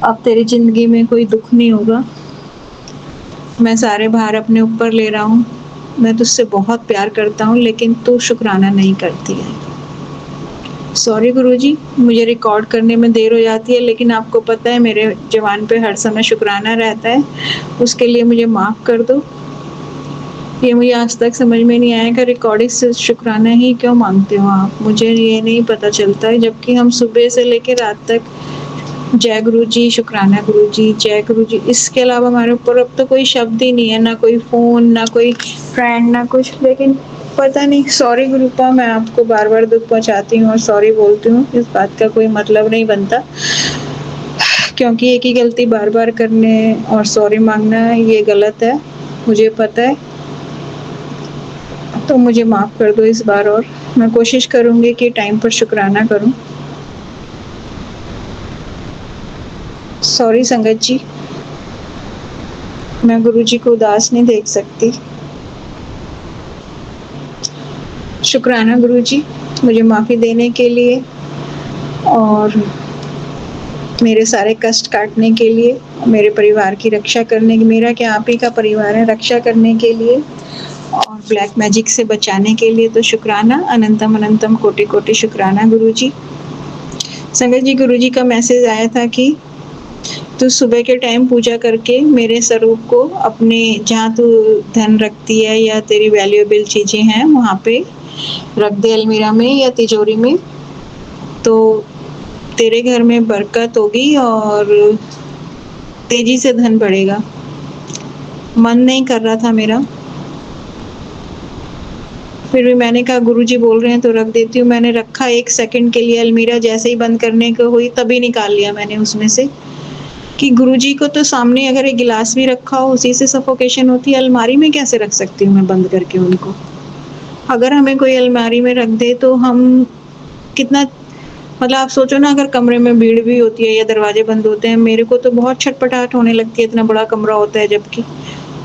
अब तेरी जिंदगी में कोई दुख नहीं होगा, मैं सारे भार अपने ऊपर ले रहा हूँ, मैं तुझसे बहुत प्यार करता हूँ लेकिन तू शुक्राना नहीं करती है। सॉरी गुरुजी, मुझे रिकॉर्ड करने में देर हो जाती है, लेकिन आपको पता है मेरे जवान पे हर समय शुक्राना रहता है, उसके लिए मुझे माफ़ कर दो। ये मुझे आज तक समझ में नहीं आया कि रिकॉर्डिंग से शुक्राना ही क्यों मांगते हो आप, मुझे ये नहीं पता चलता है, जबकि हम सुबह से लेकर रात तक जय गुरुजी, शुक्राना गुरुजी, जय गुरुजी, इसके अलावा हमारे ऊपर अब तो कोई शब्द ही नहीं है, ना कोई फ़ोन, ना कोई फ्रेंड, ना कुछ। लेकिन पता नहीं, सॉरी गुरुपा, मैं आपको बार बार दुख पहुंचाती हूँ और सॉरी बोलती हूँ, इस बात का कोई मतलब नहीं बनता, क्योंकि एक ही गलती बार बार करने और सॉरी मांगना ये गलत है, मुझे पता है। तो मुझे माफ़ कर दो इस बार, और मैं कोशिश करूँगी कि टाइम पर शुक्राना करूँ। सॉरी संगत जी, मैं गुरुजी को उदास नहीं देख सकती। शुक्राना गुरुजी मुझे माफ़ी देने के लिए और मेरे सारे कष्ट काटने के लिए, मेरे परिवार की रक्षा करने की, मेरा क्या आप ही का परिवार है, रक्षा करने के लिए और ब्लैक मैजिक से बचाने के लिए। तो शुक्राना, अनंतम अनंतम कोटि कोटि शुक्राना गुरुजी। संगत जी, गुरुजी का मैसेज आया था कि तू सुबह के टाइम पूजा करके मेरे स्वरूप को अपने, जहाँ तू धन रखती है या तेरी वैल्यूएबल चीज़ें हैं वहाँ पे रख दे, अलमीरा में या तिजोरी में, तो तेरे घर में बरकत होगी और तेजी से धन बढ़ेगा। मन नहीं कर रहा था मेरा, फिर भी मैंने कहा गुरुजी बोल रहे हैं तो रख देती हूँ। मैंने रखा 1 सेकंड के लिए, अलमीरा जैसे ही बंद करने को हुई तभी निकाल लिया मैंने उसमें से, कि गुरुजी को तो सामने अगर एक गिलास भी रखा हो उसी से सफोकेशन होती है, अलमारी में कैसे रख सकती हूँ मैं बंद करके उनको। अगर हमें कोई अलमारी में रख दे तो हम कितना, मतलब आप सोचो ना, अगर कमरे में भीड़ भी होती है या दरवाजे बंद होते हैं, मेरे को तो बहुत छटपटाहट होने लगती है, इतना बड़ा कमरा होता है जबकि,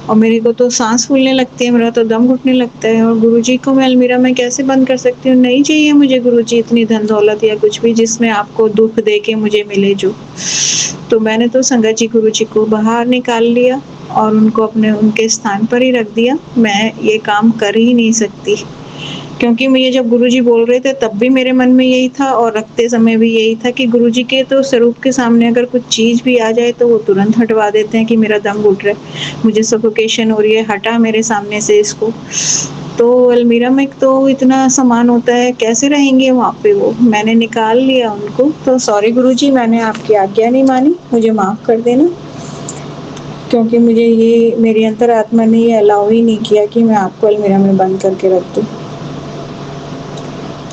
और मेरे को तो सांस फूलने लगती है, मेरा तो दम घुटने लगता है, और गुरुजी को मैं अलमीरा में कैसे बंद कर सकती हूँ। नहीं चाहिए मुझे गुरुजी इतनी धन दौलत या कुछ भी जिसमें आपको दुख दे के मुझे मिले जो। तो मैंने तो संगत जी गुरुजी को बाहर निकाल लिया और उनको अपने उनके स्थान पर ही रख दिया। मैं ये काम कर ही नहीं सकती, क्योंकि मुझे जब गुरुजी बोल रहे थे तब भी मेरे मन में यही था और रखते समय भी यही था कि गुरुजी के तो स्वरूप के सामने अगर कुछ चीज़ भी आ जाए तो वो तुरंत हटवा देते हैं कि मेरा दम घुट रहा है, मुझे सफोकेशन हो रही है, हटा मेरे सामने से इसको। तो अलमीरा में तो इतना सामान होता है, कैसे रहेंगे वहाँ पे वो। मैंने निकाल लिया उनको। तो सॉरी गुरुजी, मैंने आपकी आज्ञा नहीं मानी, मुझे माफ़ कर देना, क्योंकि मुझे ये, मेरी अंतरात्मा ने ये अलाउ ही नहीं किया कि मैं आपको अलमीरा में बंद करके रख दूँ।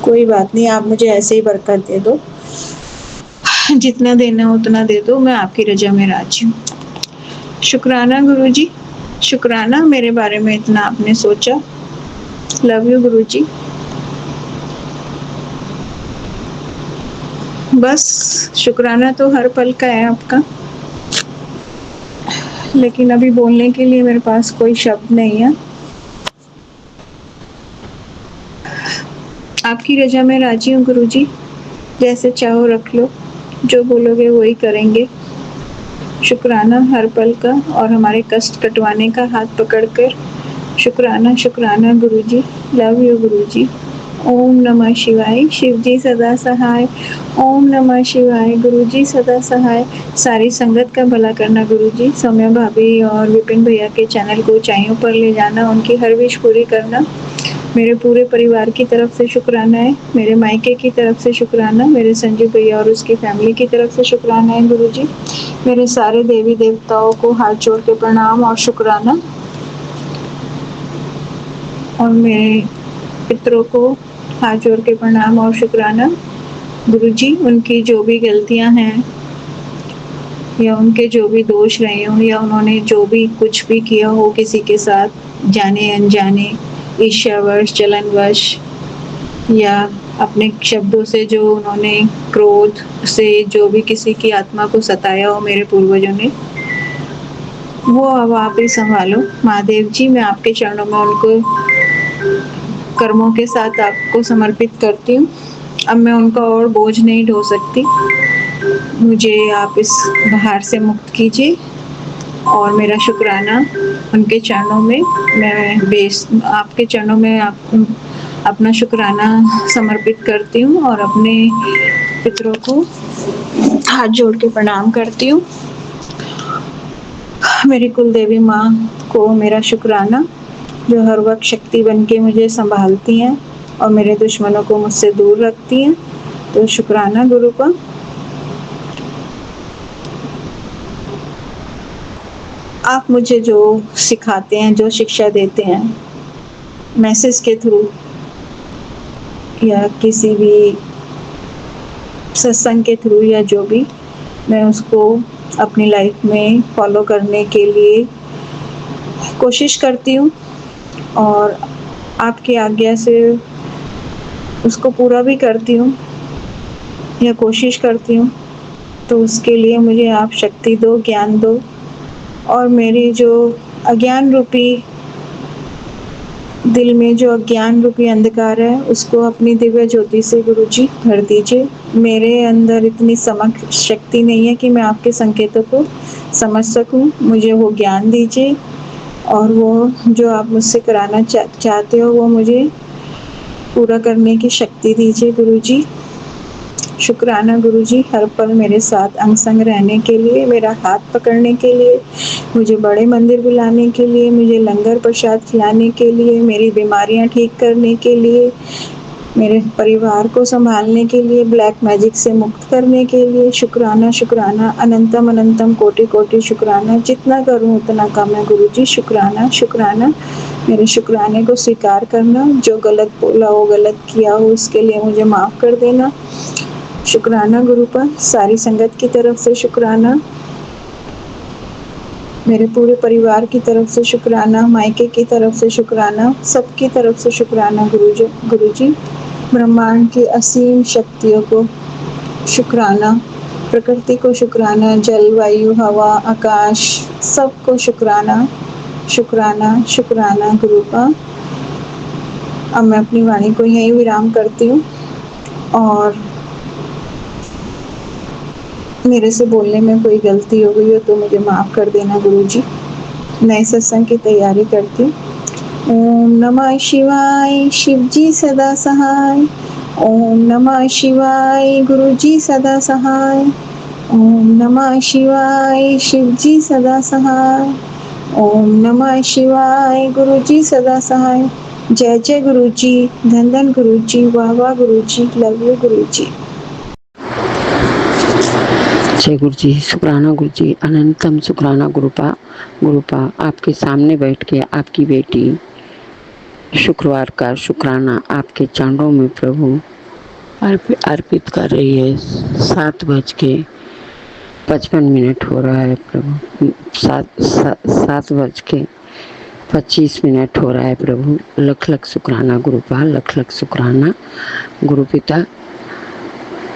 कोई बात नहीं, आप मुझे ऐसे ही बरकत दे दो, जितना देना हो उतना दे दो, मैं आपकी रजा में राजी हूँ। शुक्राना गुरुजी, शुक्राना मेरे बारे में इतना आपने सोचा। लव यू गुरुजी। बस शुक्राना तो हर पल का है आपका, लेकिन अभी बोलने के लिए मेरे पास कोई शब्द नहीं है। आपकी रजा में राजी हूँ गुरुजी। जैसे चाहो रख लो, जो बोलोगे वही करेंगे। शुक्राना हर पल का और हमारे कष्ट कटवाने का हाथ पकड़कर। शुक्राना शुक्राना गुरुजी, लव यू गुरुजी। ओम नमः शिवाय, शिव जी सदा सहाय। ओम नमः शिवाय, गुरुजी सदा सहाय। सारी संगत का भला करना गुरुजी। सौम्या भाभी और विपिन भैया के चैनल को ऊंचाइयों पर ले जाना, उनकी हर विश पूरी करना। मेरे पूरे परिवार की तरफ से शुक्राना है, मेरे मायके की तरफ से शुक्राना, मेरे संजू भैया और उसकी फैमिली की तरफ से शुक्राना है गुरुजी। मेरे सारे देवी देवताओं को हाथ जोड़ के प्रणाम और शुक्राना, और मेरे पितरों को हाथ जोड़ के प्रणाम और शुक्राना। गुरुजी, उनकी जो भी गलतियां हैं या उनके जो भी दोष रहे हों या उन्होंने जो भी कुछ भी किया हो किसी के साथ, जाने अनजाने, ईर्ष्यावश, जलनवश, या अपने शब्दों से जो उन्होंने क्रोध से जो भी किसी की आत्मा को सताया हो मेरे पूर्वजों ने, वो अब आप ही संभालो। महादेव जी, मैं आपके चरणों में उनको कर्मों के साथ आपको समर्पित करती हूँ। अब मैं उनका और बोझ नहीं ढो सकती, मुझे आप इस भार से मुक्त कीजिए। और मेरा शुक्राना उनके चरणों में, मैं आपके चरणों में अपना शुक्राना समर्पित करती हूँ और अपने पितरों को हाथ जोड़ के प्रणाम करती हूँ। मेरी कुल देवी माँ को मेरा शुक्राना, जो हर वक्त शक्ति बन के मुझे संभालती हैं और मेरे दुश्मनों को मुझसे दूर रखती हैं। तो शुक्राना गुरु का। आप मुझे जो सिखाते हैं, जो शिक्षा देते हैं, मैसेज के थ्रू या किसी भी सत्संग के थ्रू या जो भी, मैं उसको अपनी लाइफ में फॉलो करने के लिए कोशिश करती हूँ और आपकी आज्ञा से उसको पूरा भी करती हूँ या कोशिश करती हूँ। तो उसके लिए मुझे आप शक्ति दो, ज्ञान दो, और मेरी जो अज्ञान रूपी दिल में जो अज्ञान रूपी अंधकार है उसको अपनी दिव्य ज्योति से गुरुजी भर दीजिए। मेरे अंदर इतनी समझ शक्ति नहीं है कि मैं आपके संकेतों को समझ सकूं, मुझे वो ज्ञान दीजिए और वो जो आप मुझसे कराना चाहते हो वो मुझे पूरा करने की शक्ति दीजिए गुरुजी। शुक्राना गुरुजी, हर पल मेरे साथ अंग संग रहने के लिए, मेरा हाथ पकड़ने के लिए, मुझे बड़े मंदिर बुलाने के लिए, मुझे लंगर प्रसाद खिलाने के लिए, मेरी बीमारियां ठीक करने के लिए, मेरे परिवार को संभालने के लिए, ब्लैक मैजिक से मुक्त करने के लिए। शुक्राना शुक्राना, अनंतम अनंतम कोटि कोटि शुक्राना। जितना करूं उतना कम है गुरुजी। शुक्राना शुक्राना, मेरे शुक्राने को स्वीकार करना। जो गलत बोला हो, गलत किया हो, उसके लिए मुझे माफ़ कर देना। शुक्राना गुरु पर, सारी संगत की तरफ से शुक्राना, मेरे पूरे परिवार की तरफ से शुक्राना, मायके की तरफ से शुक्राना, सबकी तरफ से शुक्राना गुरुजी। ब्रह्मांड की असीम शक्तियों को शुक्राना, प्रकृति को शुक्राना, जल, वायु, हवा, आकाश, सबको शुक्राना शुक्राना शुक्राना गुरु का। अब मैं अपनी वाणी को यहीं विराम करती हूँ और मेरे से बोलने में कोई गलती हो गई हो तो मुझे माफ़ कर देना गुरुजी। नए सत्संग की तैयारी करती हूँ। ओम नमः शिवाय, शिव जी सदा सहाय। ओम नमः शिवाय, गुरुजी सदा सहाय। ओम नमः शिवाय, शिव जी सदा सहाय। ओम नमः शिवाय, गुरुजी सदा सहाय। जय जय गुरुजी, धन धन गुरुजी, वाह वाह गुरुजी, लव यू गुरुजी। जय गुरु जी, शुक्राना गुरु जी, अनंतम शुक्राना गुरुपा आपके सामने बैठ के आपकी बेटी शुक्रवार का शुक्राना आपके चरणों में प्रभु अर्पित कर रही है। 7:55 हो रहा है प्रभु, 7:25 हो रहा है प्रभु। लख लख शुक्राना गुरुपा, लख लख शुक्राना गुरु पिता।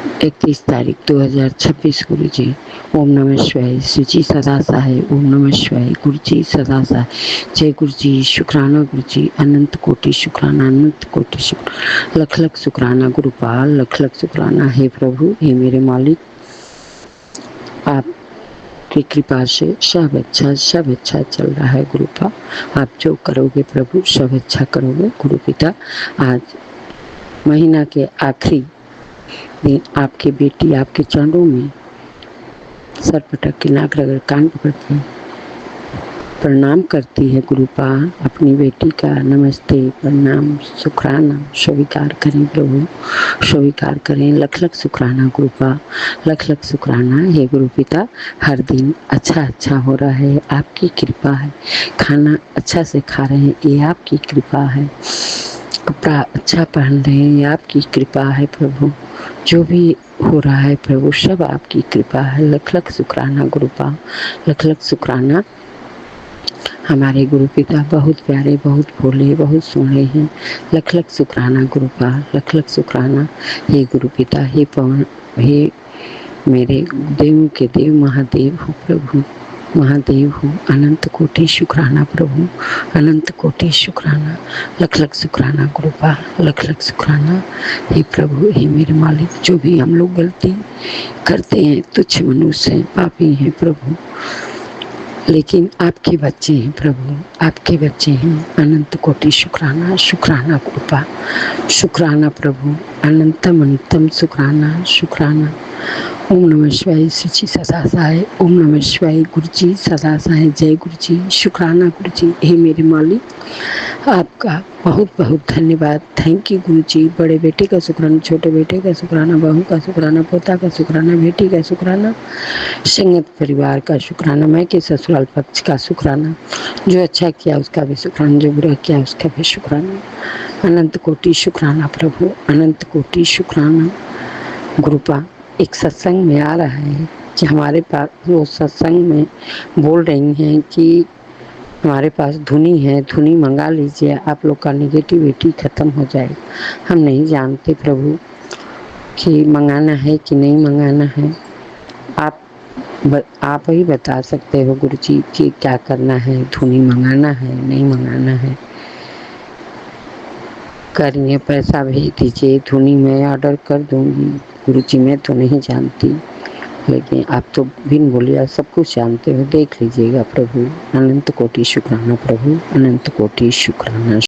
31 तारीख 2026 गुरु जी। ओम नमः शिवाय। सुची सदा सहाय। ओम नमः शिवाय। गुरु जी सदा सहाय। जय गुरु जी। शुक्राना गुरु जी। अनंत कोटि शुक्राना, अनंत कोटि शुक्राना, लख लख शुक्राना गुरुपाल, लख लख शुक्राना। हे प्रभु, हे मेरे मालिक, आपकी कृपा से सब अच्छा चल रहा है गुरुपा। आप जो करोगे प्रभु सब अच्छा करोगे गुरु पिता। आज महीना के आखिरी दिन आपकी बेटी आपके चरणों में सर पटक के नाक रगड़ कान पकड़ के प्रणाम करती है गुरुपा। अपनी बेटी का नमस्ते, प्रणाम, शुक्राना स्वीकार करें प्रभु, स्वीकार करें। लख लख शुक्राना गुरुपा, लख लख शुक्राना। हे गुरु पिता, हर दिन अच्छा हो रहा है, आपकी कृपा है। खाना अच्छा से खा रहे हैं, ये आपकी कृपा है। कपड़ा अच्छा पहन रहे हैं, ये आपकी कृपा है प्रभु। जो भी हो रहा है प्रभु सब आपकी कृपा है। लख लख शुक्राना गुरुपा, लख लख शुक्राना। हमारे गुरु पिता बहुत प्यारे, बहुत भोले, बहुत सोहने हैं। लख लख शुक्राना गुरुपा, लख लख शुक्राना। हे गुरु पिता, हे पवन, हे मेरे देव के देव महादेव हो प्रभु, महादेव हो। अनंत कोटि शुक्राना प्रभु, अनंत कोटि शुक्राना। लख लख शुक्राना गुरुपा, लख लख शुक्राना। हे प्रभु, हे मेरे मालिक, जो भी हम लोग गलती करते हैं, तुच्छ मनुष्य हैं, पापी हैं प्रभु, लेकिन आपके बच्चे हैं प्रभु, आपके बच्चे हैं। अनंत कोटि शुक्राना, शुक्राना गुरुपा, शुक्राना प्रभु, अनंतम अनंतम शुक्राना, शुक्राना। ओम नमः शिवाय। सुचि सदा सहाय। ओम नमः शिवाय। गुरु जी सदा सहाय। जय गुरु जी। शुक्राना गुरु जी। हे मेरे मालिक, आपका बहुत बहुत धन्यवाद। थैंक यू गुरु जी। बड़े बेटे का शुक्राना, छोटे बेटे का शुक्राना, बहू का शुक्राना, पोता का शुक्राना, बेटी का शुक्राना, संगत परिवार का शुक्राना, मैं के ससुराल पक्ष का शुक्राना। जो अच्छा किया उसका भी शुक्राना, जो बुरा किया उसका भी शुक्राना। अनंत कोटि शुक्राना प्रभु, अनंत कोटि शुक्राना गुरुपा। एक सत्संग में आ रहा है कि हमारे पास, वो सत्संग में बोल रही हैं कि हमारे पास धुनी है, धुनी मंगा लीजिए, आप लोग का निगेटिविटी खत्म हो जाएगा। हम नहीं जानते प्रभु कि मंगाना है कि नहीं मंगाना है। आप ही बता सकते हो गुरु जी कि क्या करना है, धुनी मंगाना है नहीं मंगाना है। करिए, पैसा भेज दीजिए, धुनी मैं ऑर्डर कर दूंगी। गुरु जी मैं तो नहीं जानती, लेकिन आप तो बिन बोलिया सब कुछ जानते हो, देख लीजिएगा प्रभु। अनंत कोटि शुक्राना प्रभु, अनंत कोटि शुक्राना।